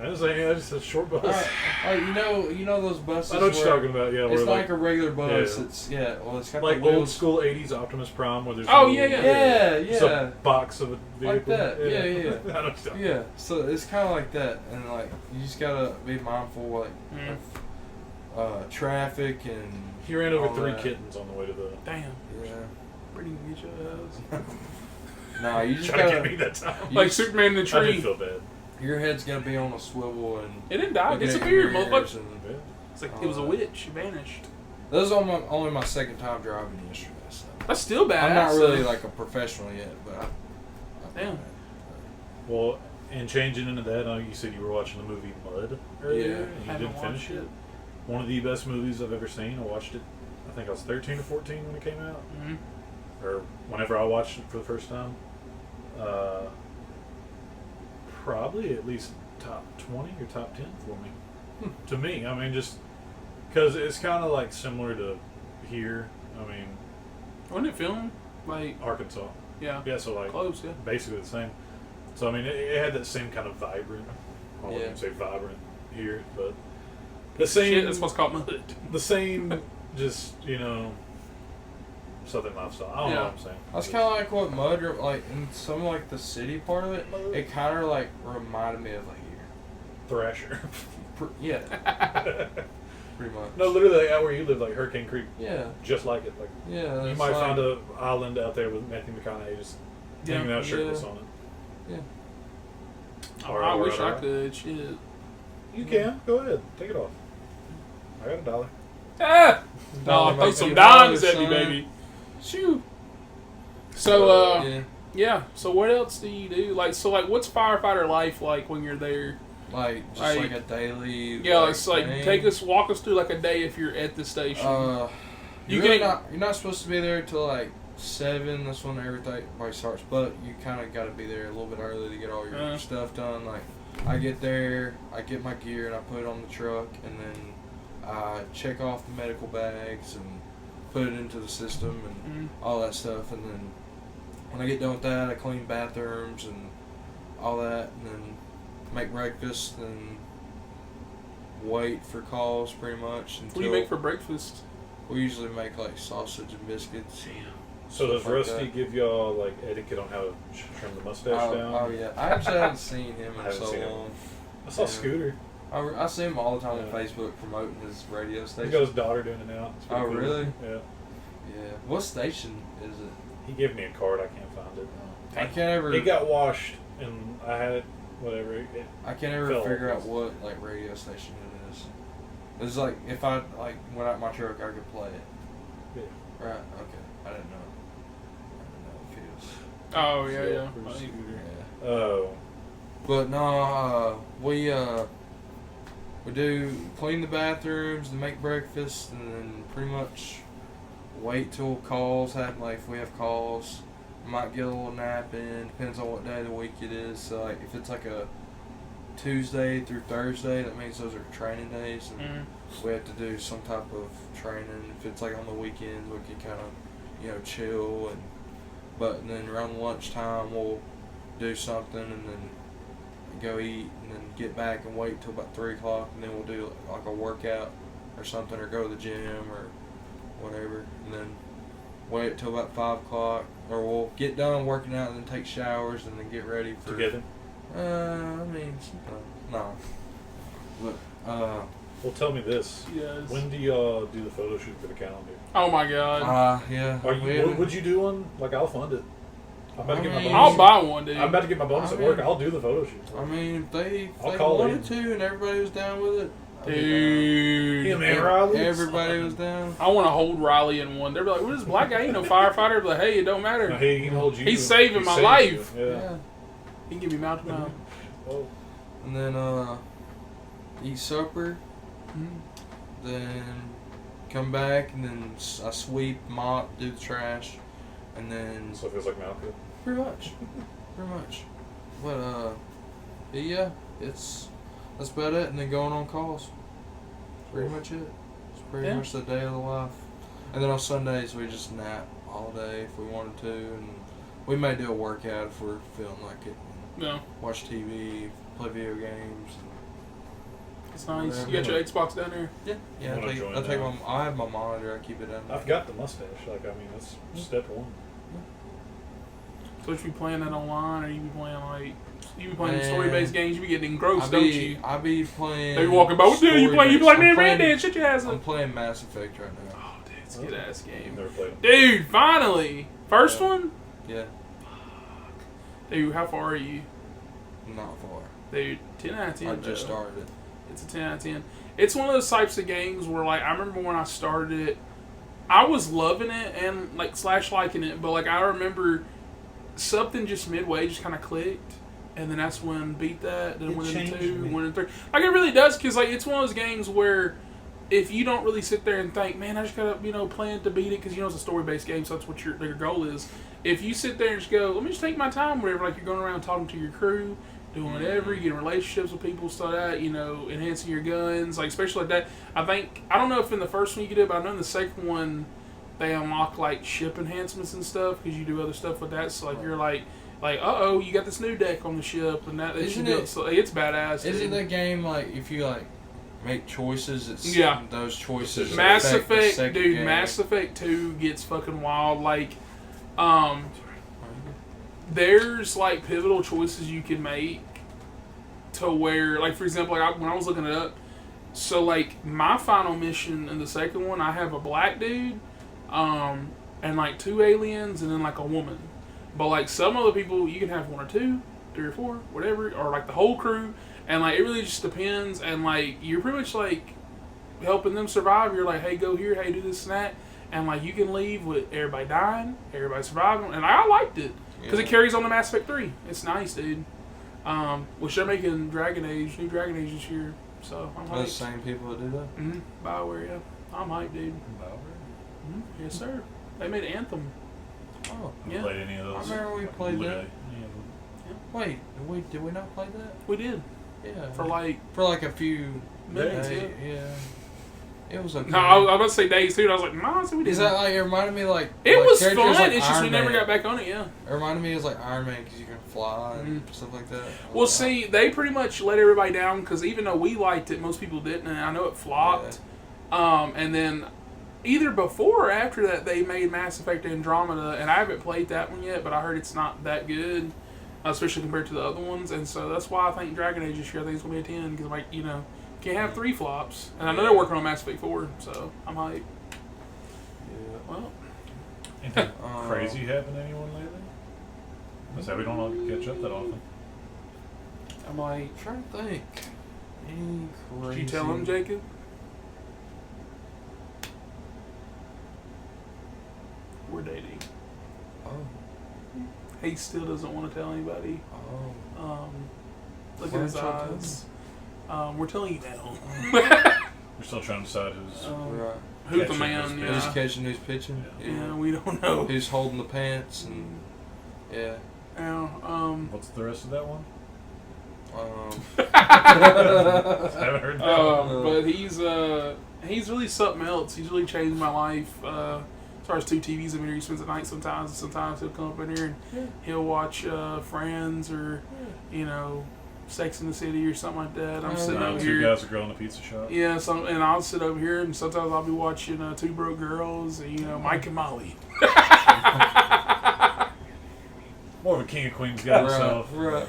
I just said short bus. You know those buses. I know what you're talking about. Yeah, It's where not like a regular bus. Yeah. It's got like the wheels. old school '80s Optimus Prime, where there's Yeah. It's a box of a vehicle. Like that. Yeah. I know what you're talking about. Yeah, so it's kind of like that, and like you just gotta be mindful of traffic and. He ran over all 3 that. kittens on the way to the. Damn. Yeah. Pretty good your ass. No, you just Try to gotta. get me that time. Like Superman in the I tree. did feel bad. Your head's gonna be on a swivel and. It didn't die. It looking at disappeared, your ears motherfucker. and- Yeah. It's like it was a witch. She vanished. That was only my second time driving yesterday. So. That's still bad. I'm not really like a professional yet, but I Damn. Well, and changing into that, you said you were watching the movie Mud earlier, Yeah. and you Haven't didn't finish watched it. it. One of the best movies I've ever seen. I watched it. I think I was 13 or 14 when it came out, or whenever I watched it for the first time. Probably at least top 20 or top 10 for me. To me, I mean, just because it's kind of like similar to here. I mean, Wasn't it filmed? Like, Arkansas. yeah. Yeah, so like Close, yeah. basically the same. So I mean, it had that same kind of vibrant. I wouldn't Yeah. say vibrant here, but the same. Shit, that's what's called mud. The same, just Southern lifestyle. I don't know Yeah. what I'm saying. That's kind of like what Mud, like in some of like the city part of it. It kind of like reminded me of like here. Thrasher. Yeah, pretty much. No, literally like, out where you live, like Hurricane Creek, Yeah, just like it. Like yeah. you it's might like, find a island out there with Matthew McConaughey just hanging out shirtless on it. Yeah. Oh, I wish I could. Shit. You can go ahead, take it off. I got $1. Ah! Dollar No, throw makes some you dimes dollar, at me, son. baby. Shoo. So, Yeah. yeah. So, what else do you do? Like, what's firefighter life like when you're there? Like just like a daily. Yeah, it's like thing. walk us through like a day if you're at the station. You're You you're not supposed to be there till like 7. That's when everybody starts. But you kind of got to be there a little bit early to get all your stuff done. Like I get there, I get my gear and I put it on the truck, and then I check off the medical bags and put it into the system and all that stuff. And then when I get done with that, I clean bathrooms and all that, and then make breakfast and wait for calls pretty much. What do you make for breakfast? We usually make like sausage and biscuits. So does Stuff like Rusty that. give y'all like etiquette on how to trim the mustache down? Oh yeah, I actually haven't seen him I in haven't so seen him. long. I saw Yeah. Scooter. I see him all the time on Yeah. Facebook promoting his radio He's station. got his daughter doing it now. It's pretty Oh, cool. really? Yeah. Yeah. What station is it? He gave me a card. I can't find it. I can't ever. It got washed, and I had it. Whatever. I can't ever fell figure off. out what like radio station it is. It's like if I like went out my truck, I could play it. Yeah. Right. Okay. I didn't know. I didn't know if he was. Oh yeah, yeah. For Scooter. Yeah. Oh. But no, we do clean the bathrooms and make breakfast, and then pretty much wait till calls happen. Like if we have calls, might get a little nap in. Depends on what day of the week it is. So like if it's like a Tuesday through Thursday, that means those are training days, and we have to do some type of training. If it's like on the weekends, we can kind of chill and then around lunchtime we'll do something and then go eat and then get back and wait till about 3 o'clock, and then we'll do like a workout or something, or go to the gym or whatever, and then wait till about 5 o'clock, or we'll get done working out and then take showers and then get ready for Together. I mean sometimes no, but Well, tell me this. Yes. When do y'all do the photo shoot for the calendar? Oh my god. yeah. What would you do one? Like, I'll fund it. I'm about to get my bonus. I'll buy one, dude. I'm about to get my bonus I at work. mean- I'll do the photo shoot. I mean, if they I'll call wanted in. to and everybody was down with it, I'd be Dude. Him down. and Riley? Everybody was down. I want to hold Riley in one. They'll be like, "What is this black guy? Ain't no firefighter." But like, hey, it don't matter. No, he can hold you. He's saving He my saved life. you. Yeah. Yeah. He can give me mouth to mouth. Oh. And then eat supper, then come back, and then I sweep, mop, do the trash, and then So it feels like Malcolm. pretty much. But yeah, that's about it. And then going on calls. Pretty much it. It's pretty much the day of the life. And then on Sundays we just nap all day if we wanted to, and we may do a workout if we're feeling like it. Yeah. Watch TV, play video games. It's nice. Whatever. You got your Xbox down there? Yeah. I wanna join that. I have my monitor. I keep it down there. I've got the mustache. Like, I mean, that's step one. So you be playing that online, or you be playing Man, story-based games? You be getting engrossed, don't you? I be playing. They be walking by. What do you play? You be like, man, Red Dead, shut your ass I'm up. playing Mass Effect right now. Oh, dude, it's a good ass game. Never played it. Dude, finally, first one. Yeah, Dude, how far are you? not far. Dude, 10 out of 10. I just though. started it. It's a 10 out of 10. It's one of those types of games where, like, I remember when I started it, I was loving it and, like, / liking it, but, like, I remember something just midway just kind of clicked, and then that's when beat that, then It went into changed 2, me. went into 3. Like, it really does, because, like, it's one of those games where if you don't really sit there and think, man, I just gotta, plan to beat it, because, it's a story-based game, so that's what your goal is. If you sit there and just go, let me just take my time, whatever, like, you're going around talking to your crew, doing whatever, you getting relationships with people, stuff like that, enhancing your guns, like, especially like that. I don't know if in the first one you could do it, but I know in the second one, they unlock, like, ship enhancements and stuff, because you do other stuff with that, so, like, you're like, uh-oh, you got this new deck on the ship, and that Isn't you do it- so it's badass. Isn't dude. that game like if you like make choices? It's Yeah. those choices. Mass affect the Effect, second dude, game. Mass Effect 2 gets fucking wild, like, there's, like, pivotal choices you can make to where, like, for example, like, when I was looking it up, so, like, my final mission in the second one, I have a black dude, and, like, 2 aliens, and then, like, a woman. But, like, some other people, you can have 1 or 2, 3 or 4, whatever, or, like, the whole crew, and, like, it really just depends, and, like, you're pretty much, like, helping them survive. You're like, hey, go here, hey, do this and that, and, like, you can leave with everybody dying, everybody surviving, and I liked it, because it carries on to Mass Effect 3. It's nice, dude. Which they're making new Dragon Age this year, so I'm Those hyped. same people that do that. BioWare, yeah. I'm hyped, dude. Yes, sir. They made Anthem. Oh, Yeah. Played any of those? I remember we played Literally that. any of them. Wait, did we not play that? We did. Yeah. For like a few minutes, days. Yeah. It was okay. No, I was about to say days too, and I was like, no, so we did. Is that like, it reminded me like... It like was characters fun, like it's just we Iron never Man. got back on it, yeah. It reminded me of like Iron Man because you can fly and stuff like that. Well, see, they pretty much let everybody down, because even though we liked it, most people didn't, and I know it flopped. And then either before or after that, they made Mass Effect Andromeda, and I haven't played that one yet, but I heard it's not that good, especially compared to the other ones, and so that's why I think Dragon Age this year, I think it's going to be a 10, because, like, can't have 3 flops. And I know they're working on Mass Effect 4, so I'm hyped. Yeah. Well, Anything crazy happen to anyone lately? I say we don't all catch up that often. I'm like, I'm trying to think. Any crazy... did you tell him, Jacob? We're dating. Oh. He still doesn't want to tell anybody. Oh. Look Why at his don't y'all tell eyes. We're telling you now. We're still trying to decide who's. Right. Who's the Catching man? who's Yeah. Who's catching, who's pitching? Yeah, we don't know. Who's holding the pants and... Yeah. Yeah, What's the rest of that one? I haven't heard that one. but he's really something else. He's really changed my life. As far as 2 TVs in here, he spends the night sometimes, and sometimes he'll come up in here and he'll watch Friends or Sex in the City or something like that. I'm sitting over 2 here. guys are growing a pizza shop. Yeah, and I'll sit over here, and sometimes I'll be watching 2 Broke Girls, and Mike and Molly. More of a King of Queens guy himself. Right.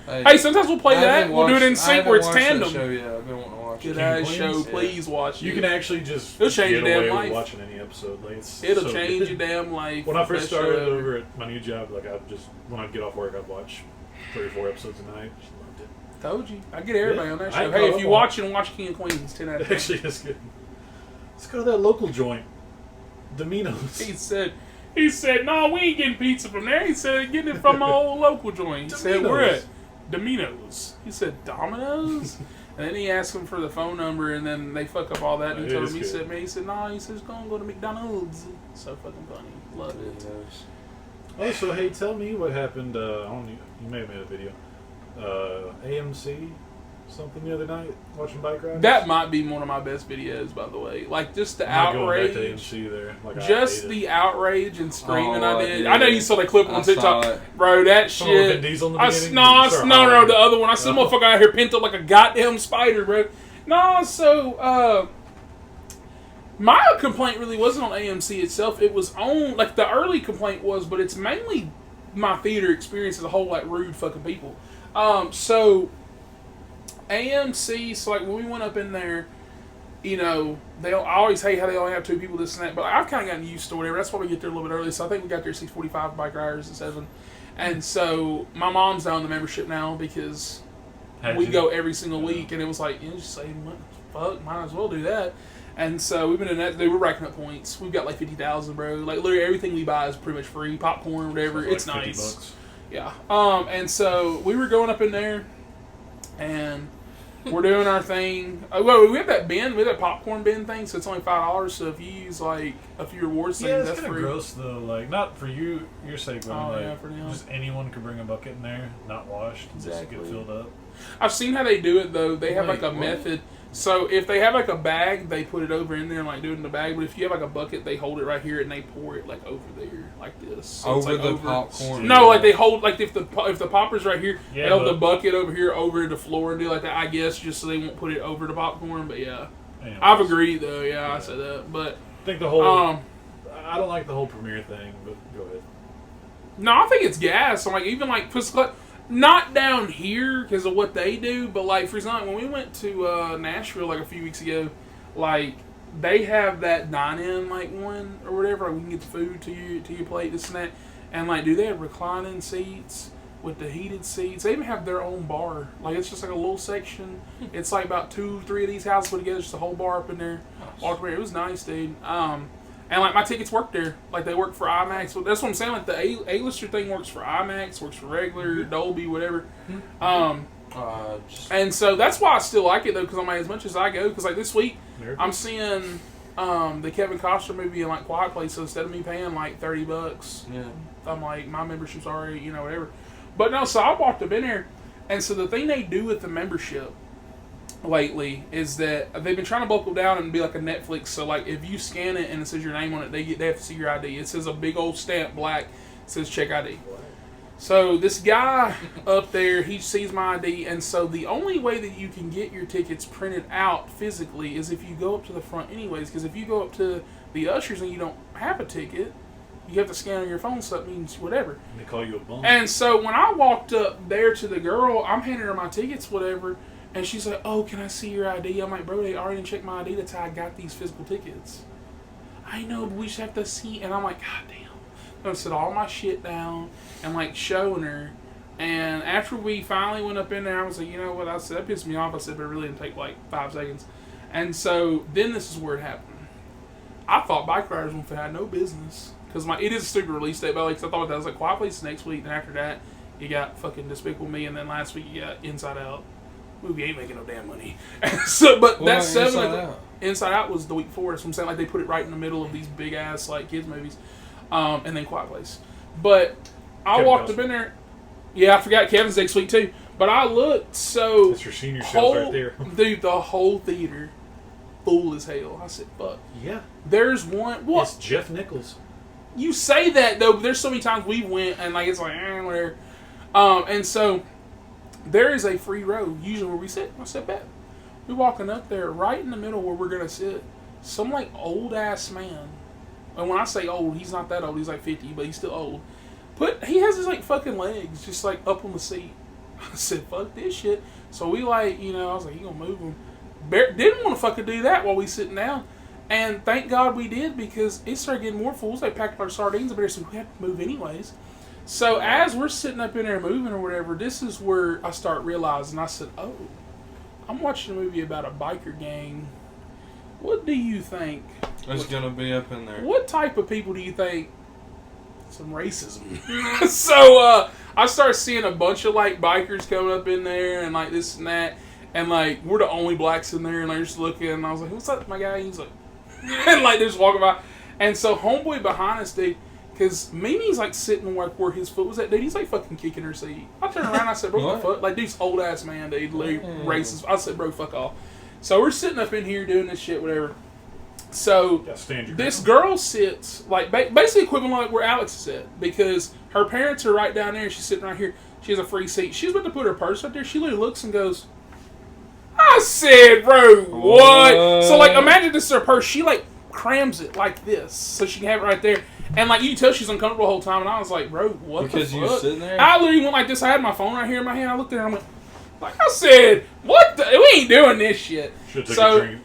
Hey, sometimes we'll play that. We'll do it in sync where it's tandem. Show, yeah, I've been wanting to watch Good it. ass King of show, Queens? please watch it. You can actually just It'll change get your damn away life. with watching any episode. Like, it's It'll so change good. your damn life. When I first Best show started ever. over at my new job, like when I'd get off work, I'd watch 3 or 4 episodes a night. Just loved it. Told you. I get everybody on that I show. caught Hey, if up you on watch it, watch King of Queens. 10 out of It 10. actually is good. Let's go to that local joint, Domino's. He said, no, we ain't getting pizza from there. He said, getting it from my old local joint. He said, we're at Domino's. He said, Domino's? And then he asked him for the phone number, and then they fuck up all that. And he told him, he said, no, he said, go to McDonald's. So fucking funny. Love it. Oh, so hey, tell me what happened. I don't. You may have made a video. AMC something the other night watching bike rides. That might be one of my best videos, by the way. Like just the I'm not outrage. going back to AMC there. Like, Just the outrage and screaming Oh, I did. yeah. I know you saw that clip on I saw TikTok, it. bro. That Some of Vin shit. Diesel in the I, beginning? no, Sorry, no, the other one. I said, Oh. motherfucker out here pent up like a goddamn spider, bro. No, so my complaint really wasn't on AMC itself. It was on, like, the early complaint was, but it's mainly my theater experience as a whole, like, rude fucking people. So AMC, so, like, when we went up in there, you know, I always hate how they only have 2 people, this and that, but like, I've kind of gotten used to whatever. That's why we get there a little bit early. So I think we got there at 6:45, bike riders at 7. And so my mom's down the membership now because we go every single week, and it was like, you know, just say, fuck, might as well do that. And so we've been in that. We're racking up points. We've got like 50,000, bro. Like literally everything we buy is pretty much free. Popcorn, whatever. It's like nice. $50. Yeah. And so we were going up in there, and we're doing our thing. Well, we have that bin, we have that popcorn bin thing, so it's only $5. So if you use like a few rewards things, Yeah, it's that's kind of free. gross though. Like not for you, your sake, but Oh, like yeah, for them. just anyone could bring a bucket in there, not washed, and Exactly. just get filled up. I've seen how they do it though. They have Wait, like a what? method. So if they have like a bag, they put it over in there and like do it in the bag. But if you have like a bucket, they hold it right here and they pour it like over there, like this. So it's, Over like, the popcorn. No, like they hold like if the popper's right here, Yeah, they hold but- the bucket over here over the floor and do like that. I guess just so they won't put it over the popcorn. But yeah, Anyways. I've agreed though. Yeah, Yeah. I said that. But I think the whole. um, I don't like the whole premiere thing, but go ahead. no, I think it's gas. I'm like even like not down here because of what they do, but like for example, when we went to Nashville like a few weeks ago, like they have that dine-in like one or whatever. Like we can get the food to your plate, this and that, and like do they have reclining seats with the heated seats? They even have their own bar. Like it's just like a little section. It's like about 2-3 of these houses put together, just a whole bar up in there. Walked over. It was nice, dude. And like my tickets work there, like they work for IMAX. Well, that's what I'm saying. Like the A-lister thing works for IMAX, works for regular Dolby, whatever. And so that's why I still like it though, because I'm like as much as I go, because like this week I'm seeing the Kevin Costner movie in like Quiet Place. So instead of me paying like $30, Yeah. I'm like my membership's already whatever. But no, so I walked up in there, and so the thing they do with the membership lately is that they've been trying to buckle down and be like a Netflix. So like if you scan it and it says your name on it, they have to see your ID. It says a big old stamp black, says check ID. So this guy up there, he sees my ID, and so the only way that you can get your tickets printed out physically is if you go up to the front anyways, because if you go up to the ushers and you don't have a ticket, you have to scan on your phone, so that means whatever. And they call you a bum. And so when I walked up there to the girl, I'm handing her my tickets, whatever, and she's like, oh, can I see your ID? I'm like, bro, they already checked my ID. That's how I got these physical tickets. I know, but we just have to see. And I'm like, God damn. I set all my shit down and like showing her. And after we finally went up in there, I was like, you know what? I said, that pissed me off. I said, but it really didn't take like 5 seconds. And so then this is where it happened. I thought Bike Riders would have no business. Because it is a stupid release date, but because I thought that was like Quiet Place next week. And after that, you got fucking Despicable Me. And then last week, you got Inside Out. Movie ain't making no damn money. So, but What that's about 7. Inside Out? Inside Out was the week before. So I'm saying like they put it right in the middle of these big ass like kids movies. And then Quiet Place. But I Kevin walked Costner. up in there. Yeah, I forgot Kevin's next week too. But I looked so. That's your senior shows right there. Dude, the whole theater full as hell. I said, fuck. Yeah. There's one. What? It's Jeff Nichols. You say that though, but there's so many times we went and like it's like whatever. And so there is a free row usually where we sit. I said, bet. We're walking up there right in the middle where we're gonna sit. Some like old ass man. And when I say old, he's not that old. He's like 50, but he's still old. He has his like fucking legs just like up on the seat. I said, fuck this shit. So we like, I was like, you gonna move him. Didn't want to fucking do that while we sitting down. And thank God we did, because it started getting more fools. They packed our sardines up there, so we had to move anyways. So as we're sitting up in there moving or whatever, this is where I start realizing, I said, oh, I'm watching a movie about a biker gang. What do you think? It's gonna be up in there. What type of people do you think? Some racism. So I started seeing a bunch of like bikers coming up in there and like this and that, and like we're the only blacks in there, and they're just looking, and I was like, what's up, my guy? He's like, and like they're just walking by, and so homeboy behind us, dude, Because Mimi's like sitting like where his foot was at. Dude, he's like fucking kicking her seat. I turned around and I said, bro, what the fuck? Like, dude's old ass man, dude. Like, racist. I said, bro, fuck off. So we're sitting up in here doing this shit, whatever. So this girl sits like basically equivalent like where Alex is at, because her parents are right down there and she's sitting right here. She has a free seat. She's about to put her purse right there. She literally looks and goes, I said, bro, what? So, like, imagine this is her purse. She, like, crams it like this so she can have it right there. And, like, you can tell she's uncomfortable the whole time. And I was like, bro, what because the fuck? Because you were sitting there? I literally went like this. I had my phone right here in my hand. I looked at her and I went, like I said, what the? We ain't doing this shit. So,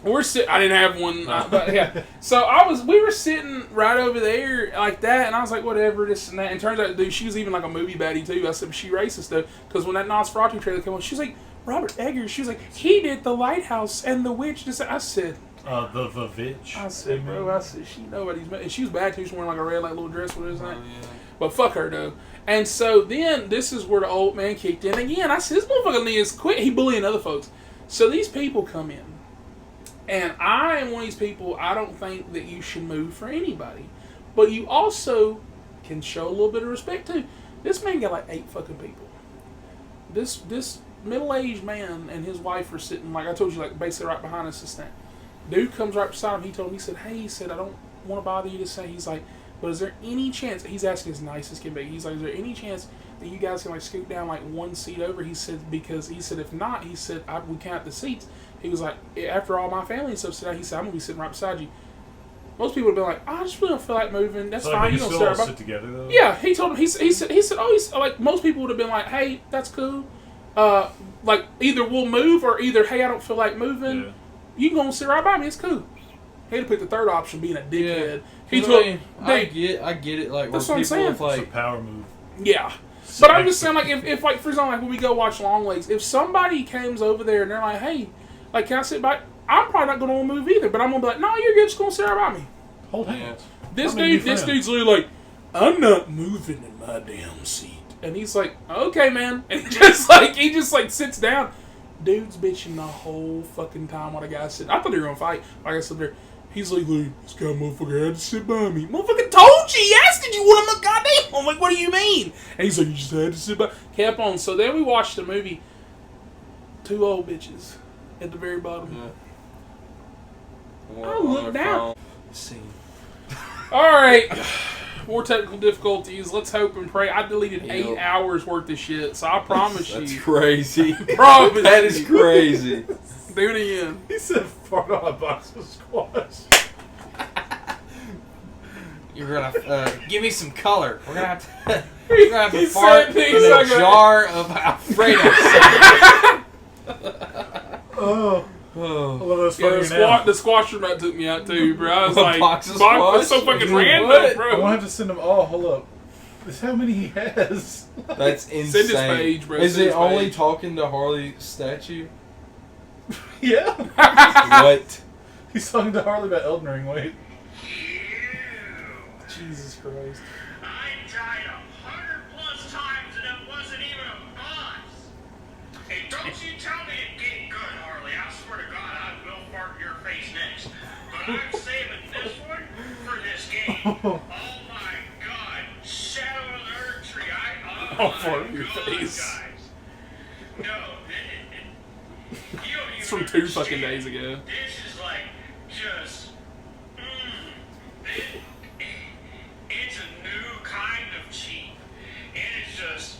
we're sitting. I didn't have one. But, yeah. So, we were sitting right over there like that. And I was like, whatever, this and that. And turns out, dude, she was even like a movie baddie, too. I said, she racist, though. Because when that Nosferatu trailer came on, she's like, Robert Eggers, she was like, he did The Lighthouse and The Witch. I said, the Witch. I said, bro, she nobody's. And she was bad too. She was wearing like a red like little dress. What is that? Yeah. But fuck her though. And so then this is where the old man kicked in again. I said, this motherfucker is quit. He bullying other folks. So these people come in, and I am one of these people. I don't think that you should move for anybody, but you also can show a little bit of respect too. This man got like 8 fucking people. This middle-aged man and his wife are sitting, like I told you, like basically right behind us. This thing. Dude comes right beside him. He told him, he said, hey, he said, I don't want to bother you to say. He's like, but is there any chance, he's asking as nice as can be. He's like, is there any chance that you guys can like scoot down like one seat over? He said, because he said, if not, he said, we count the seats. He was like, after all my family and stuff sit down, he said, I'm going to be sitting right beside you. Most people would have been like, I just really don't feel like moving. That's fine. You don't sit together though? Yeah, he told him, he said, like most people would have been like, hey, that's cool. Like either we'll move or either, hey, I don't feel like moving. Yeah. You can go and sit right by me. It's cool. He had to pick the third option, being a dickhead. Yeah. He told me, I get it. Like that's what I'm saying. Like, it's a power move. Yeah, but I'm just saying, like if like for example, like when we go watch Long Legs, if somebody comes over there and they're like, hey, like can I sit by? I'm probably not going to move either, but I'm gonna be like, no, you're good. Just gonna sit right by me. Hold hands. This dude's literally like, I'm not moving in my damn seat. And he's like, okay, man. And he just sits down. Dude's bitching the whole fucking time while the guy's sitting. I thought they were going to fight. Like I said there, he's like, this guy motherfucker had to sit by me. Motherfucker told you, yes, did you want him a goddamn? I'm like, what do you mean? And he's like, you just had to sit by. Kept on. So then we watched the movie, 2 old bitches at the very bottom. Yeah. I looked down. Scene. All right. More technical difficulties. Let's hope and pray. I deleted 8 hours worth of shit, so I promise you. That's crazy. Promise that is crazy. Do it again. He said fart on a box of squash. You're gonna give me some color. We're gonna have to. Fart in a jar of Alfredo. Oh. The squash room took me out too, bro. I was like, box of squash? That's so fucking random, bro. I won't have to send them all. Hold up. This is how many he has. That's insane. Send his page, bro. Is it only talking to Harley statue? Yeah. What? He's talking to Harley about Elden Ring. Wait. Jesus Christ. I died 100+ times and it wasn't even a boss. Hey, don't you tell me to get good, Harley. I swear to God, I will fart in your face next. But I'm saving this one for this game. Oh my God. Shadow of the Earth Tree. I'll fart in your face. Guys. No, it's from 2 fucking days ago. This is like just... it's a new kind of cheap. And it's just...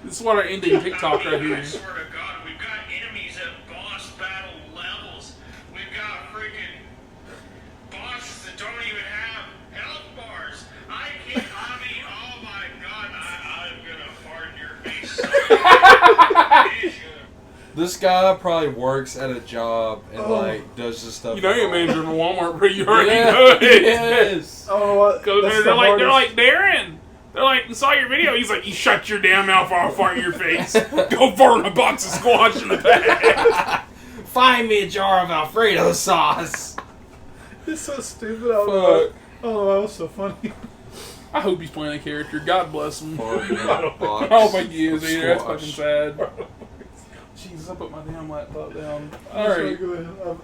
This is what our ending TikTok right here. I swear to God, we've got enemies at boss battle levels. We've got freaking bosses that don't even have health bars. Oh my God, I'm gonna fart in your face. This guy probably works at a job and like does this stuff. You know you're a manager in Walmart, bro. You already know it. Yes. Oh, go there. They're like Darren. They're like, saw your video. He's like, you shut your damn mouth or I'll fart in your face. Go fart in a box of squash in the bag. Find me a jar of Alfredo sauce. It's so stupid. Oh, that was so funny. I hope he's playing a character. God bless him. I don't think he is either. That's fucking sad. Jesus, I put my damn laptop down. Alright.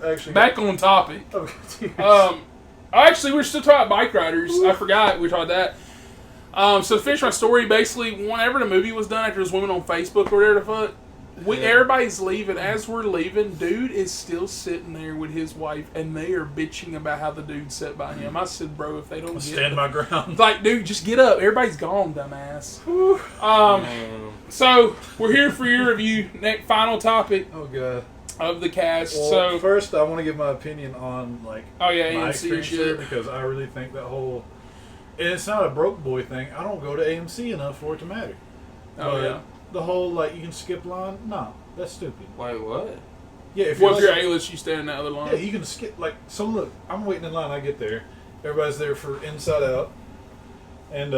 Actually, back on topic. Oh, actually, we're still talking about bike riders. I forgot we talked about that. So to finish my story, basically, whenever the movie was done, after those women on Facebook or whatever the fuck, everybody's leaving. As we're leaving, dude is still sitting there with his wife, and they are bitching about how the dude sat by him. I said, bro, if they don't stand my ground. Like, dude, just get up. Everybody's gone, dumbass. So we're here for your review. Next, final topic. Oh god. Of the cast. Well, so first, I want to give my opinion on my AMC experience shit. there, because I really think that whole, and it's not a broke boy thing. I don't go to AMC enough for it to matter. The whole you can skip line. No, that's stupid. Wait, what? Yeah, if you're A-list, you stand in that other line. Yeah, you can skip So look, I'm waiting in line. I get there. Everybody's there for Inside Out, and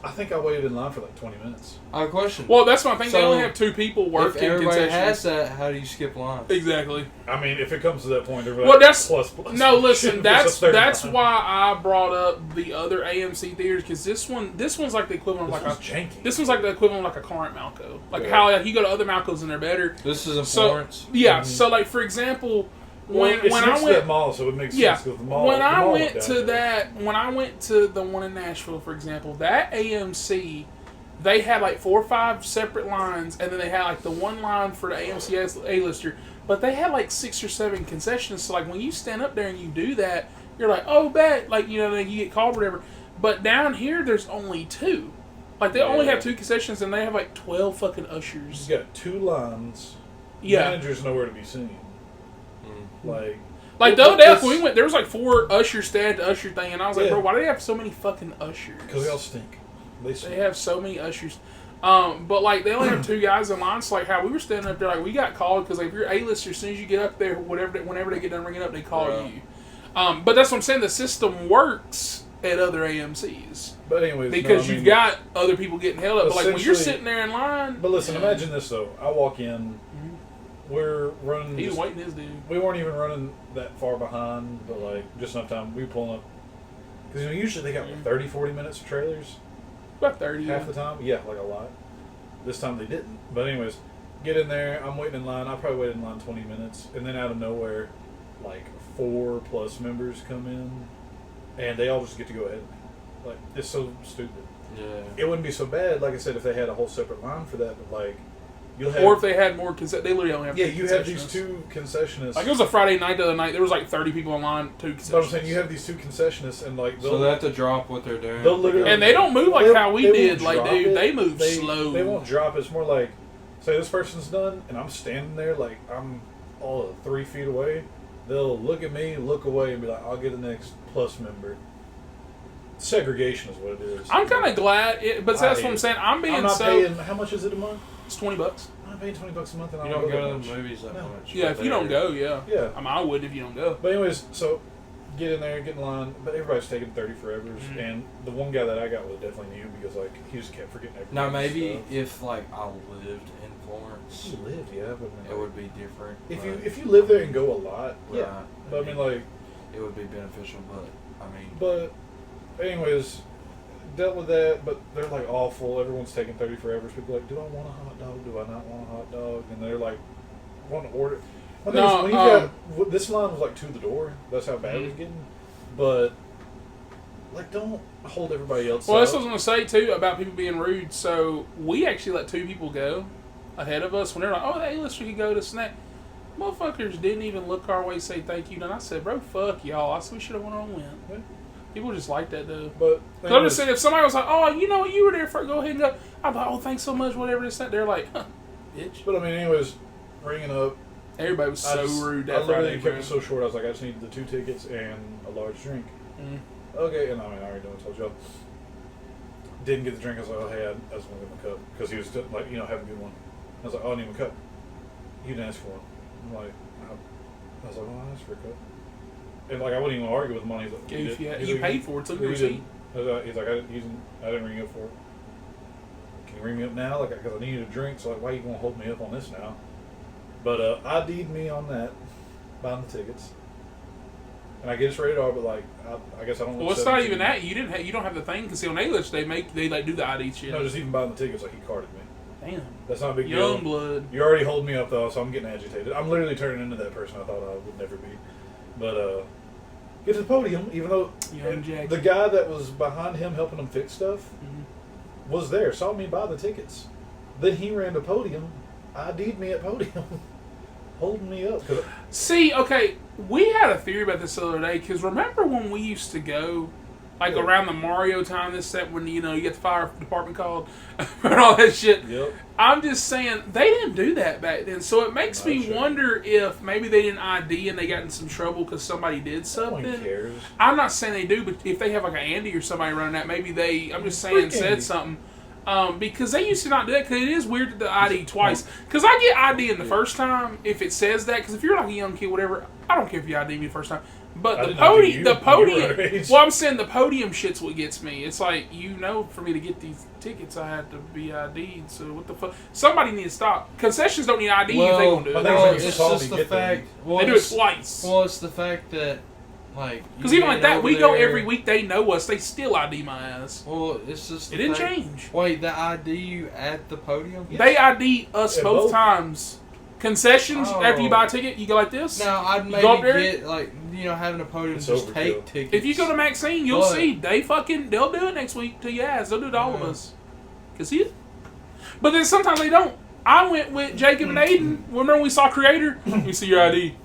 I think I waited in line for 20 minutes. I have a question. Well, that's my thing. So, they only have 2 people working. If everybody concessions. has that, how do you skip lines? Exactly. I mean, if it comes to that point, that's plus. No, listen. That's line. why I brought up the other AMC theaters, because this one's like the equivalent of janky. This one's like the equivalent of a current Malco. How you go to other Malcos and they're better. This is in Florence. Yeah. So for example. When I went to that mall, so it makes sense. The mall, when I went to the one in Nashville, for example, that AMC, they had 4 or 5 separate lines, and then they had the one line for the AMC A-lister, but they had 6 or 7 concessions. So when you stand up there and you do that, you're like, oh, bet, then you get called or whatever. But down here, there's only 2. They only have 2 concessions, and they have 12 fucking ushers. You got 2 lines. Yeah. Managers nowhere to be seen. The other day when we went, there was 4 ushers standing at the usher thing, and I was like, bro, why do they have so many fucking ushers? Because they all stink. They have so many ushers. But they only have 2 guys in line, so how we were standing up there, we got called, because if you're A-lister, as soon as you get up there, whenever they get done ringing up, they call you. But that's what I'm saying, the system works at other AMCs. But anyways, because you've got other people getting held up. But when you're sitting there in line... But listen, imagine this though. I walk in... We're running. He's waiting his dude. We weren't even running that far behind, but just enough time. We pulling up because usually they got 30, 40 minutes of trailers. About 30. Half the time, yeah, a lot. This time they didn't. But anyways, get in there. I'm waiting in line. I probably waited in line 20 minutes, and then out of nowhere, 4+ members come in, and they all just get to go ahead of me. It's so stupid. Yeah. It wouldn't be so bad, like I said, if they had a whole separate line for that, but you'll have, or if they had more they literally only have you have these 2 concessionists. It was a Friday night the other night. There was 30 people in line, 2 concessionists. But I'm saying you have these 2 concessionists, and so they have to drop what they're doing. They'll literally, and they don't move how we did. They move slow. They won't drop. It's more say this person's done, and I'm standing there I'm all of 3 feet away. They'll look at me, look away, and be like, "I'll get the next plus member." Segregation is what it is. I'm kind of glad, but that's what I'm saying. I'm not paying. How much is it a month? It's $20. I'm not paying $20 a month, and you don't go to the movies that much. Yeah, if you don't go, yeah. I wouldn't if you don't go. But anyways, so get in there, get in line, but everybody's taking 30 forevers, and the one guy that I got was definitely new because he just kept forgetting everything. Now maybe if I lived in Florence, you lived, but it would be different. If you live there and go a lot, right. Yeah. But I mean, it would be beneficial, But anyways, dealt with that, but they're awful. Everyone's taking 30 forevers. People are do I want a hot dog? Do I not want a hot dog? And they're want to order. When you got this line was to the door. That's how bad it was getting. But don't hold everybody else. Well, that's what I was going to say too about people being rude. So we actually let 2 people go ahead of us when they're like, "Oh, the A-lister could go to snack." Motherfuckers didn't even look our way, say thank you. And I said, "Bro, fuck y'all." I said we should have went on win. Yeah. People just like that though. But I'm just saying, if somebody was like, "Oh, you know what, you were there for," go ahead and go. I'm like, "Oh, thanks so much." Whatever this that. They're like, huh, bitch. But I mean, anyways, ringing up. Everybody was so rude that I literally Friday. kept it so short. I was like, I just needed the 2 tickets and a large drink. Okay, and I already told y'all. Didn't get the drink. I was like, oh hey, I just want to get my cup because he was have a good one. I was like, oh, I need my cup. You didn't ask for one. I'm like, I was like, oh, I asked for a cup. And I wouldn't even argue with him on. He's like, you paid for it, took your receipt. He's like, I didn't ring you up for it. Can you ring me up now? Because I needed a drink. So why are you gonna hold me up on this now? But ID'd me on that, buying the tickets. And I get it's rated R, but I guess I don't. Well, it's not even that. You don't have the thing because on A-list they do the ID shit. No, just even buying the tickets, he carded me. Damn. That's not a big deal. Young blood. You already hold me up though, so I'm getting agitated. I'm literally turning into that person I thought I would never be. But get to the podium, even though Young Jackie. the guy that was behind him helping him fix stuff was there, saw me buy the tickets. Then he ran to podium, ID'd me at podium, holding me up. See, okay, we had a theory about this the other day, because remember when we used to go, like around the Mario time, this set when, you get the fire department called, and all that shit. Yep. I'm just saying, they didn't do that back then, so it makes me wonder if maybe they didn't ID and they got in some trouble because somebody did something. No one cares. I'm not saying they do, but if they have like an Andy or somebody running that, maybe they, I'm just saying, said something. Because they used to not do that, because it is weird to ID twice. Because I get ID in the first time if it says that, because if you're like a young kid, whatever, I don't care if you ID me the first time. But the podium, well, I'm saying the podium shit's what gets me. It's like, for me to get these tickets, I had to be ID'd. So what the fuck? Somebody needs to stop. Concessions don't need ID if they gonna do it. Well, it's just the fact. They do it twice. Well, it's the fact that, like, because even like that, we go every week. They know us. They still ID my ass. Well, it's just. It didn't change. Wait, they ID you at the podium? Yes. They ID us both times. Concessions, after you buy a ticket, you go like this. Now, I'd maybe get, like, having a podium just take tickets. If you go to Maxine, you'll see. They'll do it next week to your ass. They'll do it to all of us. See it? But then sometimes they don't. I went with Jacob and Aiden. Remember when we saw Creator? You see your ID.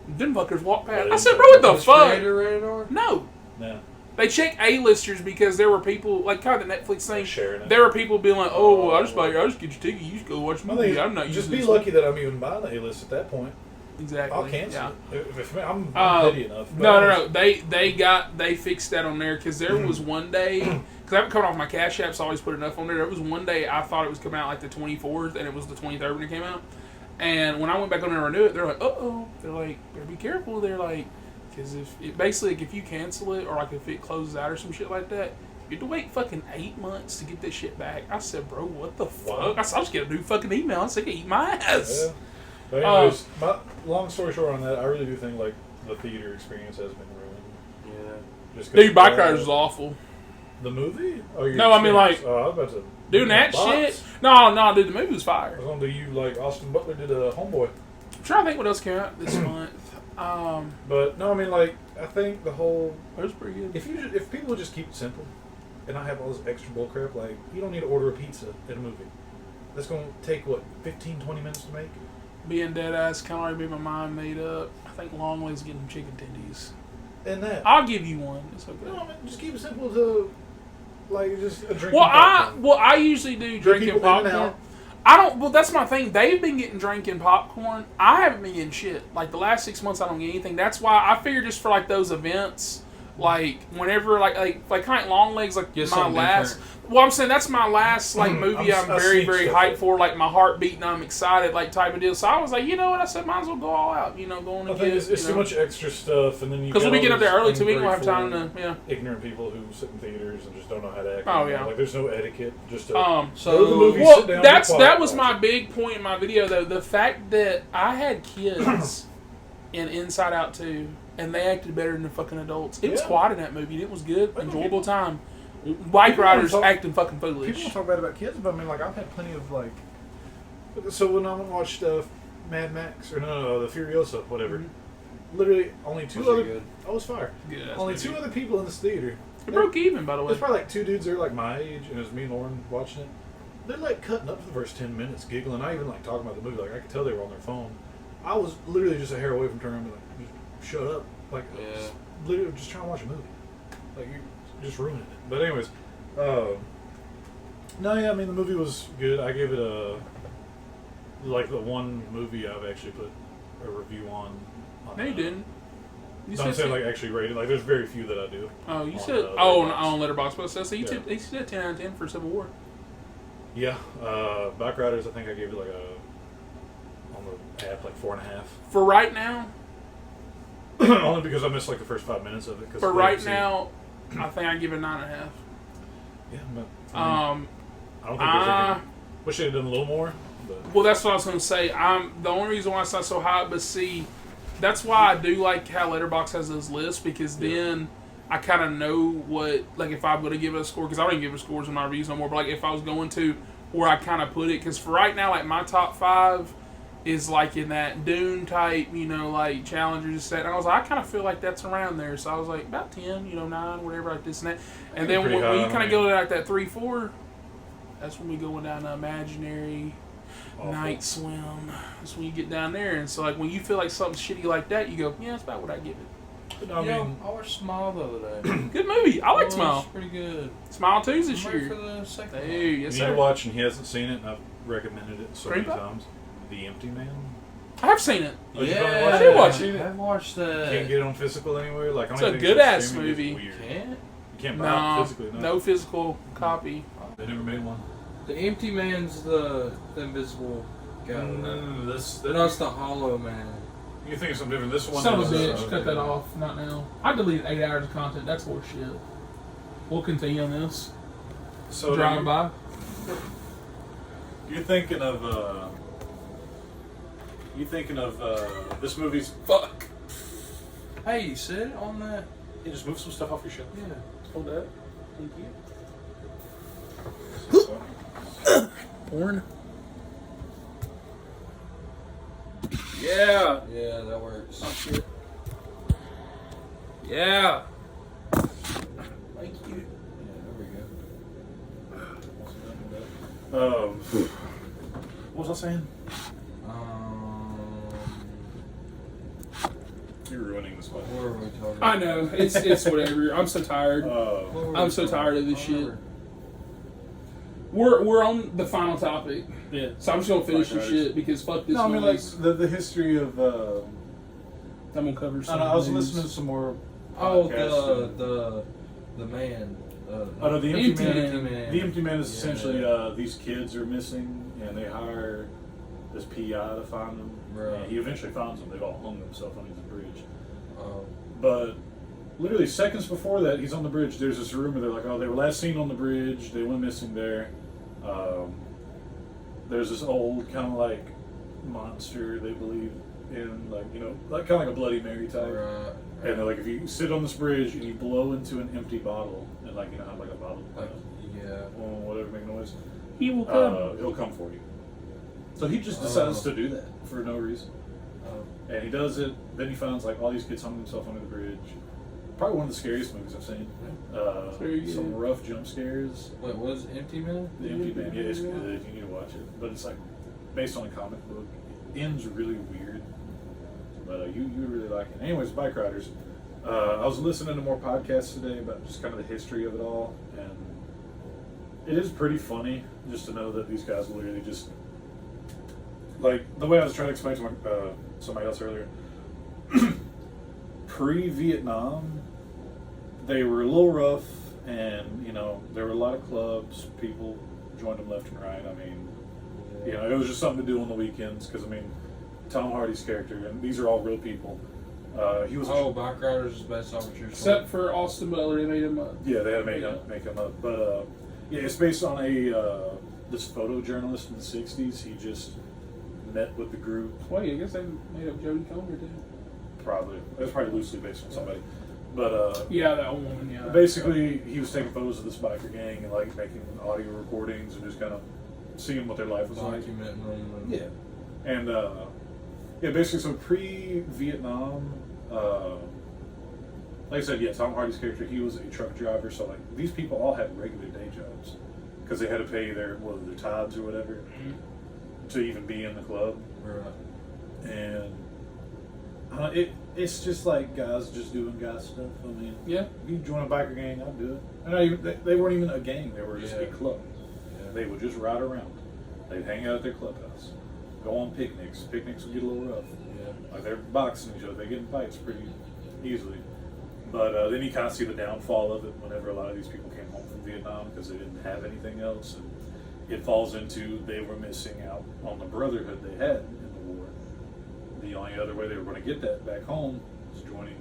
Them fuckers walk past. I said, bro, what the fuck? Creator Radar? No. No. They check A-listers because there were people, like kind of the Netflix thing, sharing it. There were people being like, oh, I just get your ticket, you just go watch a movie. I'm not just using be lucky that I'm even buying the A-list at that point. Exactly. I'll cancel it. If I'm petty enough. No. They fixed that on there because there was one day, because I haven't come off my Cash Apps, I always put enough on there. There was one day I thought it was coming out like the 24th, and it was the 23rd when it came out. And when I went back on there and renewed it, they're like, uh-oh. They're like, better be careful. They're like, because if you cancel it, or like if it closes out or some shit like that, you have to wait fucking 8 months to get this shit back. I said, bro, what the fuck? I said, I'll just get a new fucking email. I said, eat my ass. Yeah. But anyways, long story short on that, I really do think like the theater experience has been ruined. Yeah. Dude, Bike Riders is awful. The movie? Oh, no, I mean like. I was about to. Doing that shit? No, dude, the movie was fire. I was gonna do you like Austin Butler did a Homeboy. I'm trying to think what else came out this month. But no, I mean like I think the whole. It was pretty good. If people just keep it simple, and not have all this extra bullcrap, like you don't need to order a pizza at a movie. That's gonna take what 15, 20 minutes to make. Being dead ass, kind of already made my mind made up. I think Long Legs getting chicken tendies. And that I'll give you one. It's okay. No, I mean, just keep it simple to like just a drink. I usually do drinking popcorn. I don't. Well, that's my thing. They've been getting drinking popcorn. I haven't been getting shit. Like the last 6 months, I don't get anything. That's why I figure just for like those events, like whenever like kind of Long Legs, like my last. Different. Well, I'm saying that's my last like movie. I'm very hyped for. Like my heart beating. I'm excited. Like type of deal. So I was like, you know what? I said, might as well go all out. Go on and get. It's too much extra stuff, and then you. Because we'll be getting up there early too. We don't have time to. Ignorant people who sit in theaters and just don't know how to act. Oh yeah. Like there's no etiquette. Just to go to the movie, sit down. That was my big point in my video though. The fact that I had kids in Inside Out 2, and they acted better than the fucking adults. It was quiet in that movie. And it was good, enjoyable time. Bike riders acting fucking foolish. People talk bad about kids, but I mean, like I've had plenty of like. So when I watched Mad Max or the Furiosa, whatever, literally only two other. Good? Oh, it was fire. Yeah, only two other people in this theater. It broke even, by the way. There's probably like two dudes there like my age, and it was me and Lauren watching it. They're like cutting up for the first 10 minutes, giggling, not even like talking about the movie. Like I could tell they were on their phone. I was literally just a hair away from turning and like, shut up. Like, literally just trying to watch a movie. Like, you're just ruining it. But anyways, I mean, the movie was good. I gave it like the one movie I've actually put a review on. No, you didn't. I'm saying like actually rated. Like, there's very few that I do. Oh, you said on Letterboxd. But so you said 10 out of 10 for Civil War. Yeah, Bike Riders. I think I gave it like on the app like 4.5. For right now. Only because I missed like the first 5 minutes of it. For right now, I think I give it 9.5. Yeah, but I don't think there's anything. Wish they had done a little more. But. Well, that's what I was going to say. The only reason why it's not so high, but see, that's why I do like how Letterboxd has those lists, because then I kind of know what, like if I'm going to give it a score, because I don't even give it scores in my reviews no more, but like if I was going to, where I kind of put it, because for right now, like my top 5, is like in that Dune type, like Challengers set. And I was like, I kind of feel like that's around there. So I was like, about 10, 9, whatever, like this and that. And then when you kind of go to like that 3, 4, that's when we going down to Imaginary, Night Swim. That's when you get down there. And so like when you feel like something shitty like that, you go, yeah, that's about what I give it. But, I mean, I watched Smile the other day. Good movie. I like Smile. It's pretty good. Smile 2's this I'm ready year. for the second one. Hey, yes, you need sir. to watch, and he hasn't seen it, and I've recommended it so many Screenplay? times. The Empty Man. I have seen it. Oh, you Yeah, finally watched I did watch it. I've watched that. Can't get it on physical anywhere. Like, It's I a don't think good-ass streaming. It's movie. weird. Can't? You can't buy it physically. No physical copy. They never made one. The Empty Man's the invisible guy. No, No, it's the Hollow Man. You think of something different. This one Son of a is, bitch, cut that off. Not now. I deleted 8 hours of content. That's horseshit. We'll continue on this. So Drive by. You're thinking of this movie's Fuck. Hey, sit on that. You just move some stuff off your shelf. Yeah. Hold that. Thank you. So, Porn. Yeah. Yeah, that works. Oh, shit. Yeah. Thank you. Yeah, there we go. what was I saying? You're ruining this one. What are we talking about? I know. It's whatever. I'm so tired. What were we I'm so talking tired of about? this I don't shit. We're on the final topic. Yeah. So I'm just gonna finish this Firefighters. shit because fuck this No, I mean like noise. the history of. I'm gonna cover I some. don't know, I was news. listening to some more. Oh, podcasts. the man. Oh no, the Empty Empty Man. Man. The Empty Man is Yeah. essentially these kids are missing, and they hire this PI to find them. Right. And he eventually finds them. They've all hung themselves under the bridge. Oh. But literally seconds before that, he's on the bridge. There's this rumor. They're like, oh, they were last seen on the bridge. They went missing there. There's this old kind of like monster they believe in, like like kind of like a Bloody Mary type. Right. And they're like, if you sit on this bridge and you blow into an empty bottle, and like have like a bottle, Yeah. or whatever, make noise, He will come. he'll come for you. So he just decides to do that for no reason. Oh. And he does it. Then he finds like all these kids hung themselves under the bridge. Probably one of the scariest movies I've seen. Very good. Some rough jump scares. Wait, what is Empty Man? The Empty Man, yeah, it's good. You need to watch it. But it's like based on a comic book. It ends really weird. But you would really like it. Anyways, bike riders. I was listening to more podcasts today about just kind of the history of it all, and it is pretty funny just to know that these guys literally just like the way I was trying to explain to somebody else earlier. Pre-Vietnam, they were a little rough, and there were a lot of clubs. People joined them left and right. I mean, it was just something to do on the weekends because Tom Hardy's character, and these are all real people. He was Bike Riders is based off what you're Except for Austin Butler, they made him up. yeah, they had to make him up, but it's based on this photojournalist in the '60s. He just met with the group. Wait, I guess they made up Jodie Comer too. Probably it was probably loosely based on somebody, but Yeah, that woman. Yeah. basically he was taking photos of this biker gang and like making audio recordings and just kind of seeing what their life was like. documenting them. Yeah, and basically, so pre-Vietnam, like I said, yeah, Tom Hardy's character, he was a truck driver, so like these people all had regular day jobs because they had to pay their tithes or whatever to even be in the club, Right. and it's just like guys just doing guy stuff. I mean, Yeah. if you join a biker gang, I'd do it. And not even, they weren't even a gang; they were just a Yeah. club. Yeah. They would just ride around. They'd hang out at their clubhouse, go on picnics. Picnics would get a little rough. Yeah. Like they're boxing each other, they get in fights pretty easily. But then you kind of see the downfall of it whenever a lot of these people came home from Vietnam because they didn't have anything else, and it falls into they were missing out on the brotherhood they had in the war. The only other way they were going to get that back home was joining,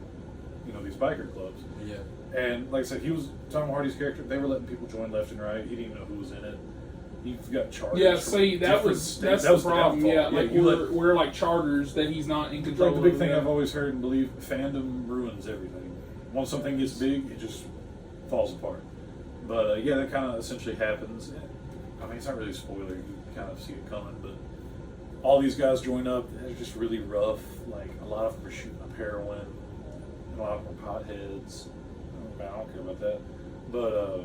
these biker clubs. Yeah. And like I said, he was Tom Hardy's character. They were letting people join left and right. He didn't even know who was in it. He got charged. Yeah, from see, that's different the states. That was problem. downfall. Yeah, like you we're like charters that he's not in control. like the big of. thing I've always heard and believe: fandom ruins everything. Once something gets big, it just falls apart. But that kind of essentially happens. I mean, it's not really a spoiler; you kind of see it coming. But all these guys join up. They're just really rough. Like a lot of them are shooting up heroin. And a lot of them are potheads. I don't care about that. But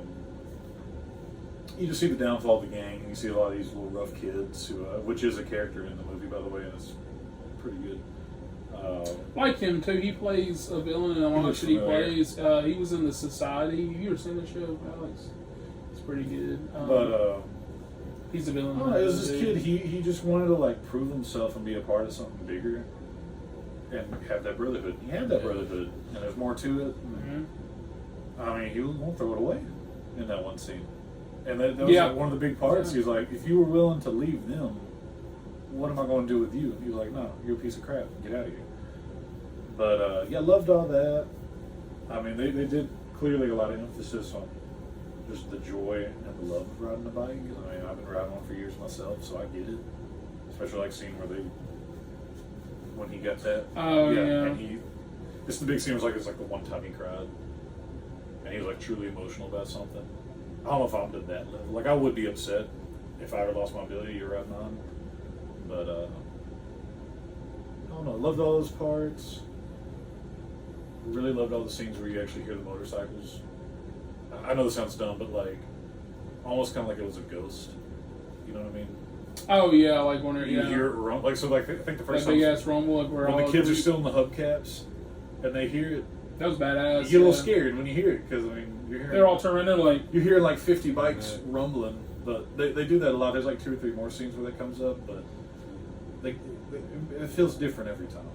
you just see the downfall of the gang. You see a lot of these little rough kids, who, which is a character in the movie, by the way, and it's pretty good. Like him too. He plays a villain in a lot of shit he plays. He was in The Society. Have you ever seen the show, Alex? It's pretty good. But he's a villain. I don't know, as this kid, he just wanted to like prove himself and be a part of something bigger, and have that brotherhood. He had that brotherhood, and there's more to it. Mm-hmm. I mean, he won't throw it away in that one scene, and that was like one of the big parts. He was like, if you were willing to leave them, what am I going to do with you? He was like, no, you're a piece of crap. Get out of here. But yeah, loved all that. I mean, they did clearly a lot of emphasis on just the joy and the love of riding a bike. I mean, I've been riding one for years myself, so I get it. Especially like seeing when he got that. Oh yeah. And it's the big scene. It's like the one time he cried, and he was like truly emotional about something. I don't know if I'm to that level. Like I would be upset if I ever lost my ability to ride on, but I don't know. Loved all those parts. Really loved all the scenes where you actually hear the motorcycles. I know this sounds dumb, but like almost kind of like it was a ghost. You know what I mean? Oh yeah, like when you hear it rumble. Like so, like I think the first that big ass rumble, like where when all the kids are still in the hubcaps and they hear it. That was badass. You get a little scared when you hear it because I mean they're all turning in like you're hearing like 50 bikes rumbling, but they do that a lot. There's like 2 or 3 more scenes where that comes up, but it feels different every time.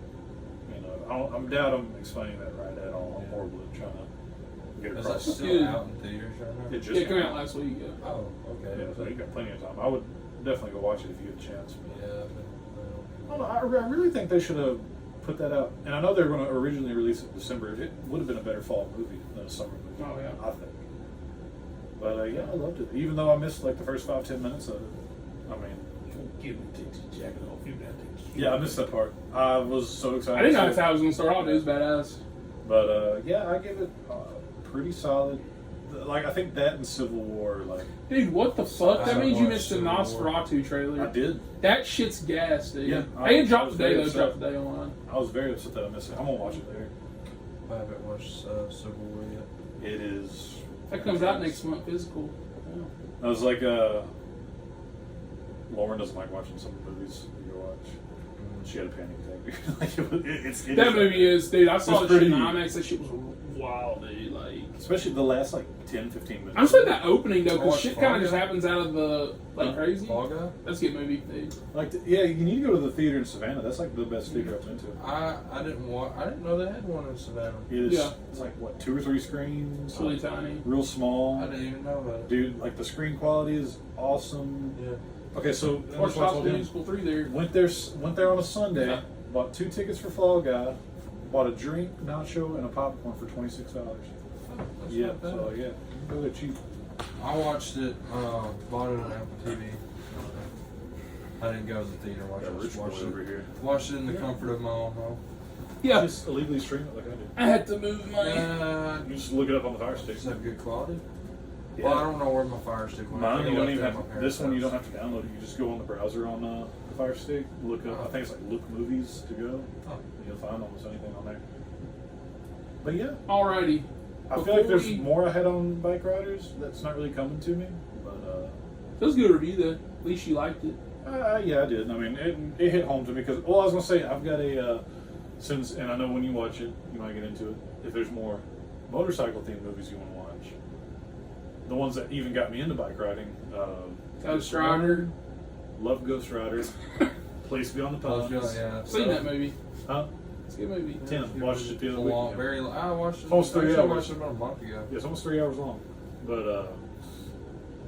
You know, I doubt I'm explaining that right at all. I'm horrible at trying to get Is across. that still out in theaters right now? It just came out last week. Yeah. Oh, okay. Yeah, so you got plenty of time. I would definitely go watch it if you get a chance. But Yeah. I don't know. I really think they should have put that out. And I know they were going to originally release it in December. It would have been a better fall movie than a summer movie. Oh yeah. I think. But yeah, I loved it. Even though I missed like the first 5-10 minutes of it. I mean, Give me takes his jacket off. You got to. yeah, I missed that part. I was so excited. I didn't know how it was gonna start off. It was badass. But yeah, I give it pretty solid. Like I think that and Civil War, like Dude, what the fuck? That I means you watched missed the Civil War. Nosferatu trailer. I did. That shit's gas, dude. Yeah, I didn't I drop was today very though. upset. Dropped today online. I was very upset that I missed it. I'm gonna watch it later. I haven't watched Civil War yet. It is. That comes out next month. Physical. Yeah. I was like, Lauren doesn't like watching some movies we go watch. She had a panic attack. Like it That is- movie is, dude. I saw it's the shit in pretty- IMAX. That shit was wild, dude. Like, especially the last like 10-15 minutes. I'm saying that opening though, I because watched shit kind Fall of just Guy. happens out of the like crazy. Fall Guy? That's a good movie, dude. Like yeah, you need to go to the theater in Savannah. That's like the best theater I've been to. I didn't know they had one in Savannah. It is. Yeah. It's like what 2 or 3 screens. It's really tiny. Real small. I didn't even know that. Dude, like the screen quality is awesome. Yeah. Okay, so Watched that's what I High told School him. Musical 3 there. Went there on a Sunday. Yeah. Bought 2 tickets for Fall Guy. Bought a drink, nacho, and a popcorn for $26. That's Yeah, not bad. so yeah, go there cheap. I watched it, bought it on Apple TV. I didn't go to the theater and watch Got it. rich Just boy watched over it. here. Watched it in the Yeah. comfort of my own home. Yeah, Just illegally stream it like I did. I had to move my. You just look it up on the Fire Stick. Does it have good quality? Yeah. Well, I don't know where my Fire Stick went. I Mine, think you I don't left even it at my have. parents' This one, you don't house. have to download it. You just go on the browser on the Fire Stick. Look up. I think it's like Look Movies to go. Oh. You'll find almost anything on there. But yeah, Alrighty. I feel like there's Before we- more I had on Bike Riders that's not really coming to me. But That was a good review though. At least you liked it. yeah, I did. I mean, it hit home to me because, well, I was gonna say I've got a since, and I know when you watch it, you might get into it. If there's more motorcycle themed movies you want to watch, the ones that even got me into bike riding, Ghost Rider. love Ghost Rider, Place Beyond the Pines, Yeah. Seen that movie. huh? It's a good movie. 10. Watched it the other week. Long, I watched it. Almost 3 actually, I hours. watched it about a month ago. Yeah, it's almost 3 hours long, but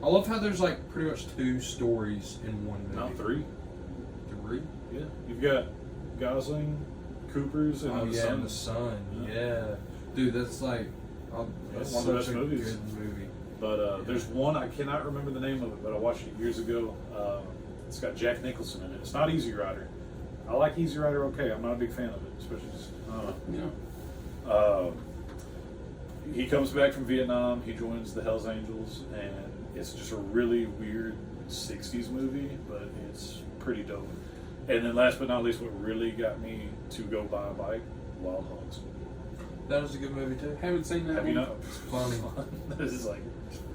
I love how there's like pretty much 2 stories in one movie. not 3. 3? Yeah, you've got Gosling, Cooper's, and Oh the yeah, Sun. and the Sun. Yeah. Yeah, dude, that's like that's one of the such best a movies. good movie. But there's one, I cannot remember the name of it, but I watched it years ago. It's got Jack Nicholson in it. It's not Easy Rider. I like Easy Rider okay. I'm not a big fan of it, especially just, Yeah. he comes back from Vietnam, he joins the Hells Angels, and it's just a really weird 60s movie, but it's pretty dope. And then last but not least, what really got me to go buy a bike, Wild Hogs. That was a good movie too. Haven't seen that Have you one. not? Funny. This is like,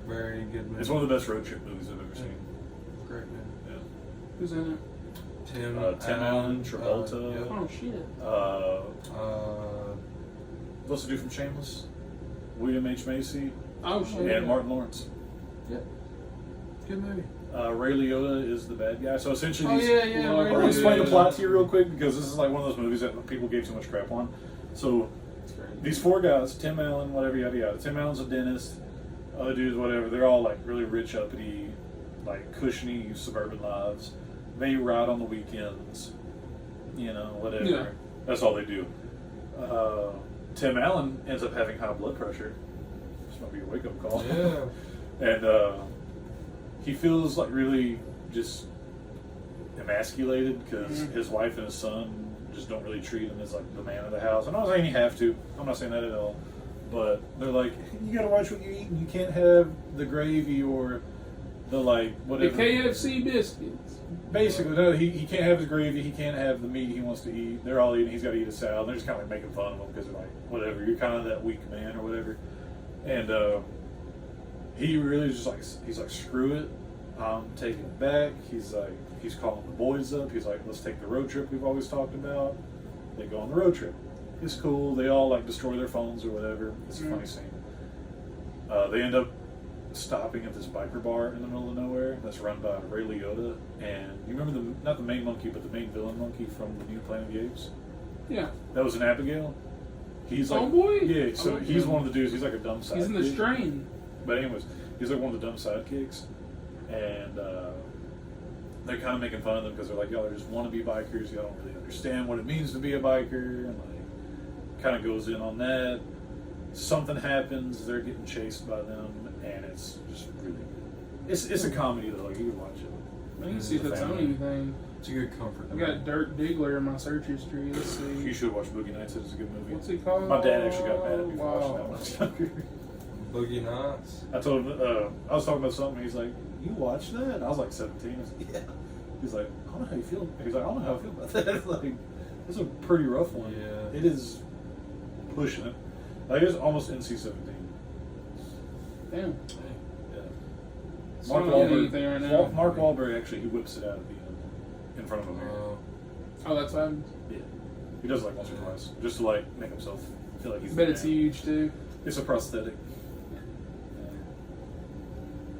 Very good movie. it's one of the best road trip movies I've ever seen. Great movie. Yeah. Who's in it? Tim Allen, Travolta. yeah. Oh, shit. What's the dude from Shameless? William H. Macy Oh, shit. and Martin Lawrence. Yep. Good movie. Ray Liotta is the bad guy. So essentially, Oh, these, yeah, yeah, Ray I'll explain Liotta. the plot to you real quick because this is like one of those movies that people gave too much crap on. So these four guys, Tim Allen, whatever, yada yada. Tim Allen's a dentist. Other dudes, whatever. They're all like really rich, uppity, like cushiony suburban lives. They ride on the weekends, you know, whatever. Yeah. That's all they do. Tim Allen ends up having high blood pressure. This might be a wake up call. Yeah. And he feels like really just emasculated because his wife and his son just don't really treat him as like the man of the house. I'm not saying you have to. I'm not saying that at all. But they're like, you gotta watch what you eat. And you can't have the gravy or the like The whatever. KFC biscuits. Basically, no, he can't have the gravy. He can't have the meat he wants to eat. They're all eating. He's got to eat a salad. And they're just kind of like making fun of him because they're like, whatever. You're kind of that weak man or whatever. And he really just like, he's like, screw it. I'm taking it back. He's calling the boys up. He's like, let's take the road trip we've always talked about. They go on the road trip. It's cool. They all like destroy their phones or whatever. It's a funny scene. They end up stopping at this biker bar in the middle of nowhere that's run by Ray Liotta. And you remember not the main monkey, but the main villain monkey from the new Planet of the Apes? Yeah. That was an Abigail. He's like, Oh, boy. yeah. So I like he's him. one of the dudes. He's like a dumb sidekick. He's in the strain. But anyways, he's like one of the dumb sidekicks, and they're kind of making fun of them because they're like, y'all are just wannabe bikers. Y'all don't really understand what it means to be a biker, and like, kind of goes in on that. Something happens. They're getting chased by them, and it's just really good. It's a comedy though. Like you can watch it. I need to see if that's on anything. It's a good comfort. I've got Dirk Diggler in my search history. Let's You see. should watch Boogie Nights. It's a good movie. What's it called? My dad actually got mad at me for watching that Wow. when I was younger. Boogie Nights. I told him, I was talking about something, he's like, you watched that? And I was like 17. I was like, yeah. He's like, I don't know how you feel. He's like, I don't know how I feel about that. Like, it's a pretty rough one. Yeah. It is pushing it. Like, it's almost NC-17. Damn. Yeah. It's not on anything right now. Mark Wahlberg, actually, he whips it out at the end in front of a mirror. Oh, that's what happens. Yeah. He does it like once or twice, just to, like, make himself feel like he's Bet the it's man. huge, too. It's a prosthetic.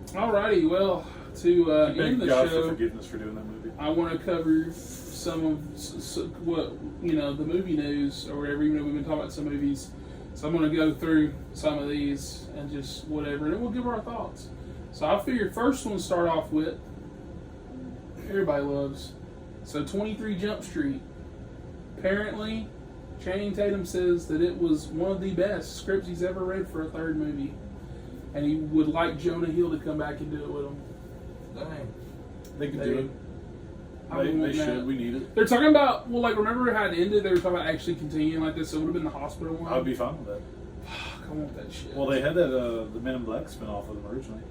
Alrighty, well, to end Thank the God for show, forgiveness for doing that movie. I want to cover some of what, the movie news or whatever, even though we've been talking about some movies. So I'm going to go through some of these and just whatever, and then we'll give our thoughts. So I figured first one to start off with, everybody loves. So 23 Jump Street. Apparently, Channing Tatum says that it was one of the best scripts he's ever read for a third movie. And he would like Jonah Hill to come back and do it with him. Dang. They could do it. I They want that. should. We need it. They're talking about, remember how it ended? They were talking about actually continuing like this. So it would have been the hospital one. I would be fine with that. I want that shit. Well, they had that the Men in Black spinoff with them originally.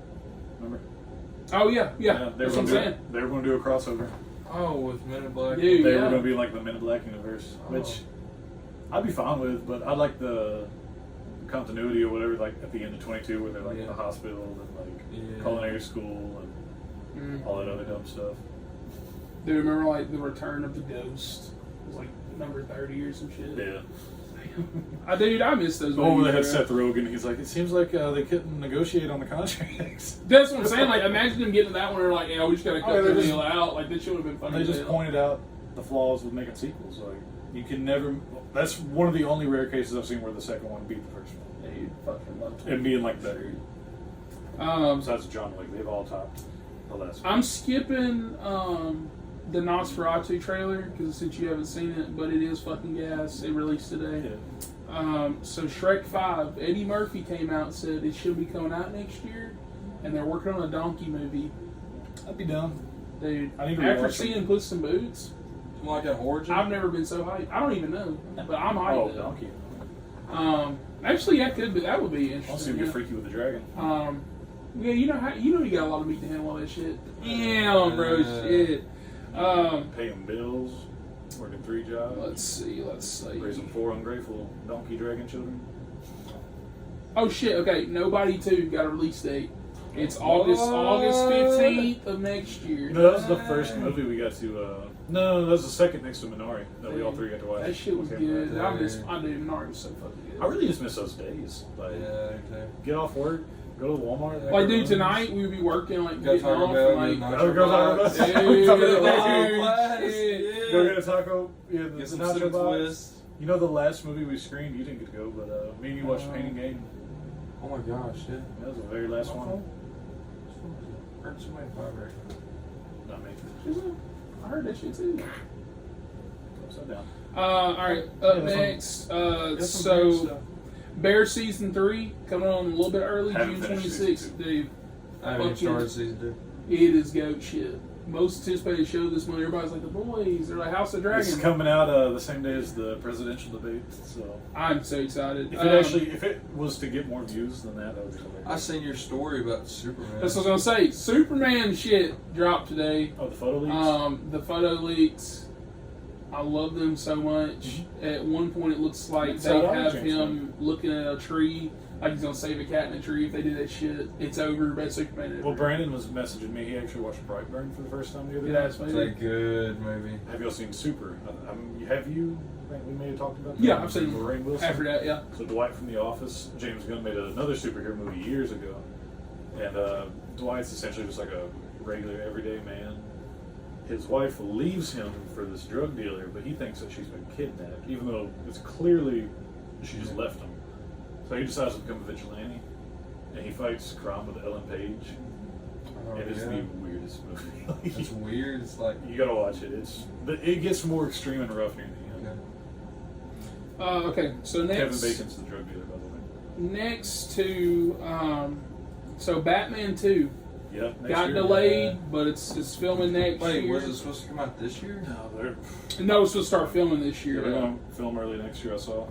Remember? Oh, yeah. They That's were what I'm gonna saying. do. They were going to do a crossover. Oh, with Men in Black. Dude, They yeah. were going to be like the Men in Black universe, which I'd be fine with. But I'd like the continuity or whatever, like at the end of 22, where they're like in the hospital and like culinary school and all that other dumb stuff. Do you remember like the Return of the Ghost? It was like number 30 or some shit. Yeah. I miss those. The one where they movies, had bro. Seth Rogen. He's like, it seems like they couldn't negotiate on the contracts. That's what I'm saying. Like, imagine them getting to that one and they're like, yeah, we just gotta cut they the just- deal out. Like, this should have been funny. They as just hell. pointed out the flaws with making sequels. Like, you can never. That's one of the only rare cases I've seen where the second one beat the first one. Yeah, you fucking love And being like better. it. Besides John Wick, they've all topped the last one. I'm skipping the Nosferatu trailer because since you haven't seen it, but it is fucking gas. It released today. Yeah. So Shrek 5, Eddie Murphy came out and said it should be coming out next year, and they're working on a donkey movie. I'd be down. Dude, I need to after rewatch seeing Puss in Boots, Like an origin? I've never been so hyped. I don't even know, but I'm hyped. Oh, though. donkey. Actually, that could be. That would be I'll see interesting. him get Yeah. freaky with the dragon. Yeah, you know you got a lot of meat to handle all that shit. Damn, bro, Yeah. shit. Paying bills, working 3 jobs, Let's see. raising 4 ungrateful donkey dragon children. Oh shit! Okay, Nobody 2 got a release date. It's August 15th of next year. You know, that was the first movie we got to. No, that was the second next to Minari that we all 3 got to watch. That shit was Okay. good. I do. Minari was so fucking good. I really just miss those days. Like, get off work, go to Walmart. Like, dude, tonight we would be working, like, Go getting Taco off, Bell, and, get like, Other girls out of us. Dude, Go get a taco. Yeah, the Get some nacho cinnamon box. twist. You know the last movie we screened? You didn't get to go, but me and you watched Pain and Gain. Oh my gosh, yeah. That was the very last one. Heard somebody vibrate. Not me. I heard that shit too. Upside down. Alright, up next. So, Bear Season 3 coming on a little bit early, Haven't June finished 26th. season Dude, I haven't even started season 2. it is goat shit. Most anticipated show this month. Everybody's like, the boys. They're like, House of Dragon. It's coming out the same day as the presidential debate, so I'm so excited. if it was to get more views than that would be hilarious. I seen your story about Superman. That's what I was gonna say. Superman shit dropped today. Oh, the photo leaks? The photo leaks. I love them so much. At one point, it looks like It's they that have James him looking at a tree, like he's gonna save a cat in a tree. If they do that shit, it's over. Best Superman ever. Well, Brandon was messaging me. He actually watched Brightburn for the first time the other Yeah, day. that's It's maybe. a good movie. Have y'all seen Super? Have you? We may have talked about that. Yeah, I've seen Lorraine Wilson. After that, yeah. So Dwight from The Office, James Gunn made another superhero movie years ago, and Dwight's essentially just like a regular everyday man. His wife leaves him for this drug dealer, but he thinks that she's been kidnapped, even though it's clearly she just left him. So he decides to become a vigilante, and he fights crime with Ellen Page. Oh, It is yeah. the weirdest movie. It's weird. It's like, You gotta watch it. It gets more extreme and rough near the end. Okay, so Kevin next, Bacon's the drug dealer, by the way. next to, so Batman 2 Yeah, next got year. delayed, but it's filming next wait, year. was it supposed to come out this year? No, they're No, it's supposed to start filming this year. gonna film early next year. I saw.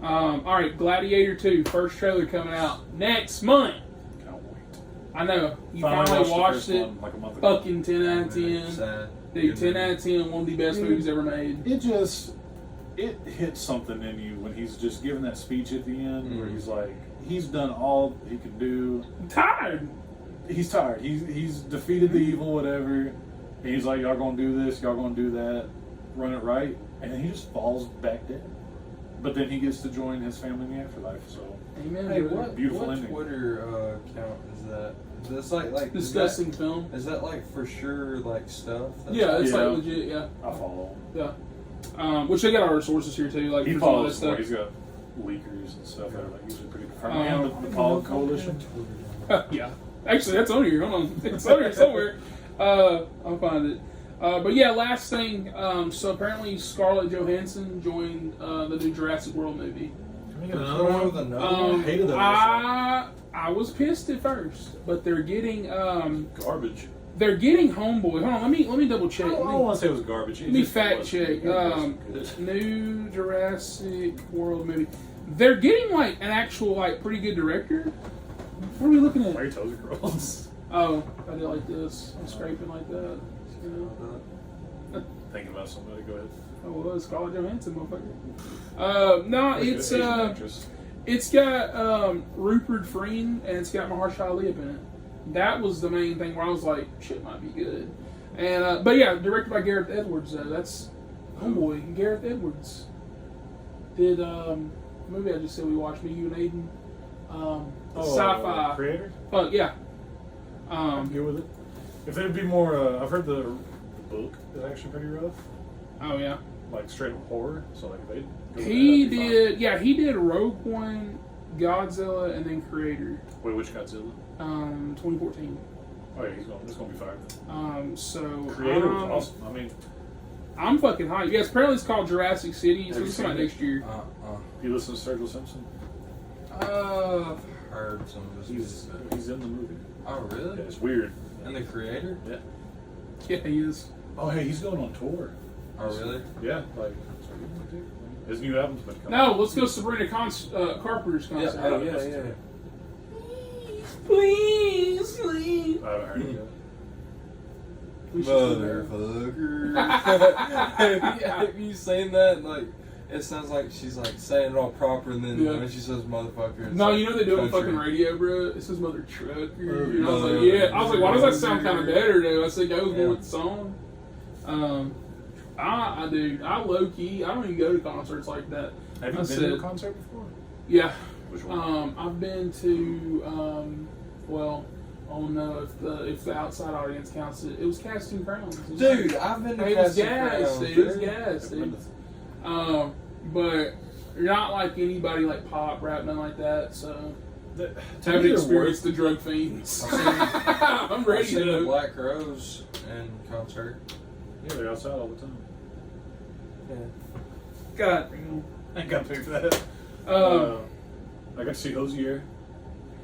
All right, Gladiator 2, first trailer coming out next month. Can't wait. I know. You Finally finally the watched first it. one, like a month ago. Fucking 10 out of 10. Sad. Dude, Good 10 movie. out of 10, one of the best Dude. movies ever made. It hits something in you when he's just giving that speech at the end where Mhm. he's like, he's done all he can do. I'm tired. He's tired. He's defeated the evil, whatever. And he's like, y'all gonna do this, y'all gonna do that, run it right, and then he just falls back dead. But then he gets to join his family in the afterlife. So Amen. Hey, brother. what Beautiful what ending. Twitter account is that? Is that like Disgusting film. Is that like for sure like stuff? Yeah, it's Yeah. like legit, yeah. I follow him. Yeah. Which they got our sources here too, like He for some of follows that more. stuff. He's got leakers and stuff that are like usually pretty confirmed. And the Paul Coalition. Yeah. Actually, that's on here. Hold on. It's on here somewhere. I'll find it. But yeah, last thing. So apparently Scarlett Johansson joined the new Jurassic World movie. Can we get another one? With another one? Hated that I was pissed at first, but they're getting garbage. Homeboy. Hold on, let me double check. I don't want to say it was garbage. Let me fact check. New Jurassic World movie. They're getting like an actual like pretty good director. What are we looking at? Why are your toes are gross? Oh, I did like this. I'm scraping like that. Thinking about somebody. Go ahead. Oh, well, Scarlett Johansson, motherfucker. No, it's Asian actress. it's got Rupert Friend and it's got Mahershala Ali up in it. That was the main thing where I was like, shit might be good. And but yeah, directed by Gareth Edwards though. That's homeboy Gareth Edwards. Did the movie I just said we watched, me, you, and Aiden. Sci-fi. Creator. Yeah. I'm good with it. If there'd be more, I've heard the book is actually pretty rough. Oh yeah. Like straight up horror. So like they. He did. Yeah, he did Rogue One, Godzilla, and then Creator. Wait, which Godzilla? 2014. Oh yeah, it's gonna be fire. So Creator was awesome. I mean, I'm fucking hyped. Yes, apparently it's called Jurassic City. It's Have you coming out seen it? next year. you listen to Sturgill Simpson? I've heard some of his He's in the movie. Oh, really? Yeah, it's weird. And the creator? Yeah. Yeah, he is. Oh hey, he's going on tour. Oh, really? Yeah, like his new album's been coming. No, let's go Sabrina Carpenter's concert. Yeah. Oh, yeah. Please, please. I haven't heard it yet. We should do that. Motherfucker. Have you seen that? Like, it sounds like she's like saying it all proper, and then Yeah. when she says motherfucker, it's No, like you know they do it on country. fucking radio, bro. It says mother trucker. And I was like, yeah. I was like, why does that sound kind of better though? I said, go Yeah. with the song. I do. I low key. I don't even go to concerts like that. Have you I been to a said- concert before? Yeah. Which one? I've been to. Well, I don't know if the outside audience counts it. It was Casting Crowns. It was Dude, I've been to It was Casting gas, Crowns, dude. It was dude. gas, dude. But not like anybody like pop, rap, nothing like that. So haven't experienced the drug fiends. I'm I've ready seen the to. Black Crowes in concert. Yeah, they're outside all the time. Yeah. God. I ain't got to pay for that. I got to see Hosier.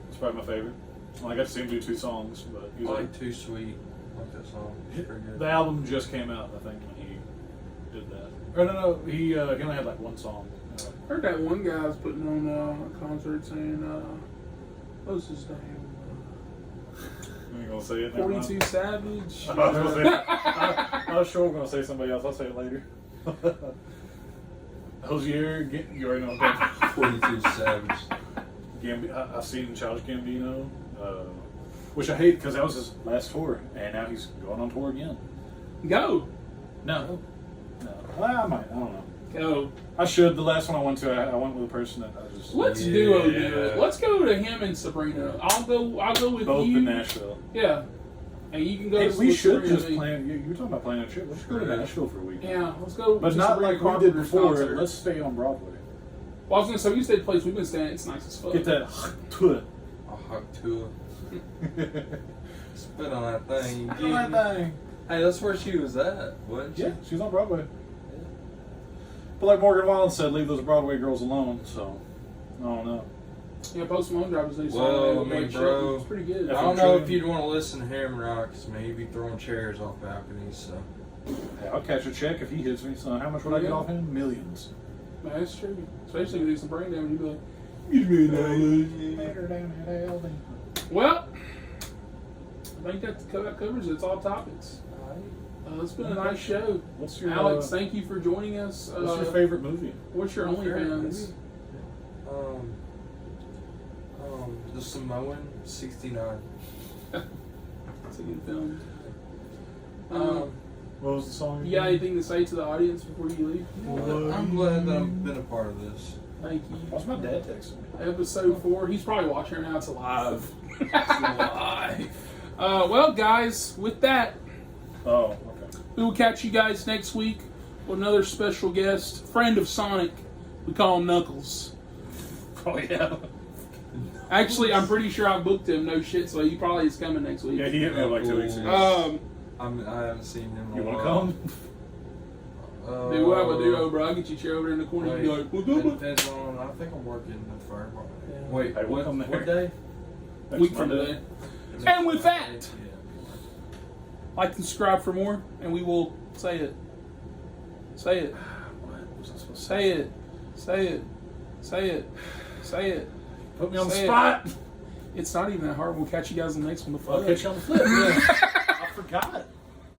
It's probably my favorite. Well, I got to see him do 2 songs, but I he's like Too Sweet. I like that song. It's pretty good. the album just came out, I think, when he did that. Or no, he only had like 1 song. Heard that one guy was putting on a concert saying, what was his name? I ain't gonna say it. never mind. 42 Savage. I was gonna say. I was sure I'm gonna say somebody else. I'll say it later. Hosier, you already know. 42 Savage. I've seen Childish Gambino, which I hate because that was his last tour, and now he's going on tour again. Go. No. Well, I might. I don't know. Go. I should. The last one I went to, I went with a person that I just. Let's do it. Let's go to him and Sabrina. I'll go with both you. in Nashville. Yeah. And you can go Hey, to we should Sabrina just and me. plan. You were talking about planning a trip. Let's go to Nashville for a week. Yeah, let's go. But to not Sabrina like we did Carpenter's before. concert. Let's stay on Broadway. Well, I was gonna say we stayed at the place we've been staying. It's nice as fuck. Get that tour. A hug to her. Spit on that thing. Thing. Hey, that's where she was at, wasn't she? Yeah, she's on Broadway. But like Morgan Wallen said, leave those Broadway girls alone. So I don't know. Yeah, Post Malone dropped his new song. Well, I mean, Like, bro, it's pretty good. I don't know if you'd want to listen to him rock, because man, he'd be throwing chairs off balconies. So Hey, I'll catch a check if he hits me. So how much would I get Yeah. off him? Millions. Man, that's true. Especially if you do some brain damage, you'd be like, give me $1. Well, I think that covers it. It's all topics. It's been a nice show. What's your Alex, thank you for joining us. What's your favorite movie? What's your OnlyFans? The Samoan 69. It's a good film. What was the song? You got anything to say to the audience before you leave? I'm glad that I've been a part of this. Thank you. What's my dad texting me? Episode 4. He's probably watching right now. It's live. It's live. Well, guys, with that, Oh, okay. we will catch you guys next week with another special guest, friend of Sonic. We call him Knuckles. Oh yeah. Actually, I'm pretty sure I booked him. No shit, so he probably is coming next week. Yeah, he hit me up like 2 weeks ago. I haven't seen him in You a want to while. come? Dude, we'll have a duo, bro. I'll get you a chair over there in the corner. You Wait, can be like, it depends on. I think I'm working in the fire department. Yeah. Wait, Hey, we'll come there. what day? Next week from Monday. today. And with that, Yeah. like and subscribe for more, and we will say it. Say it. What was I supposed to Say it. Say it. Say it. Say it. Put me on the Say it. spot. It's not even that hard. We'll catch you guys in the next one. The fuck. I'll catch you on the flip. Yeah. I forgot.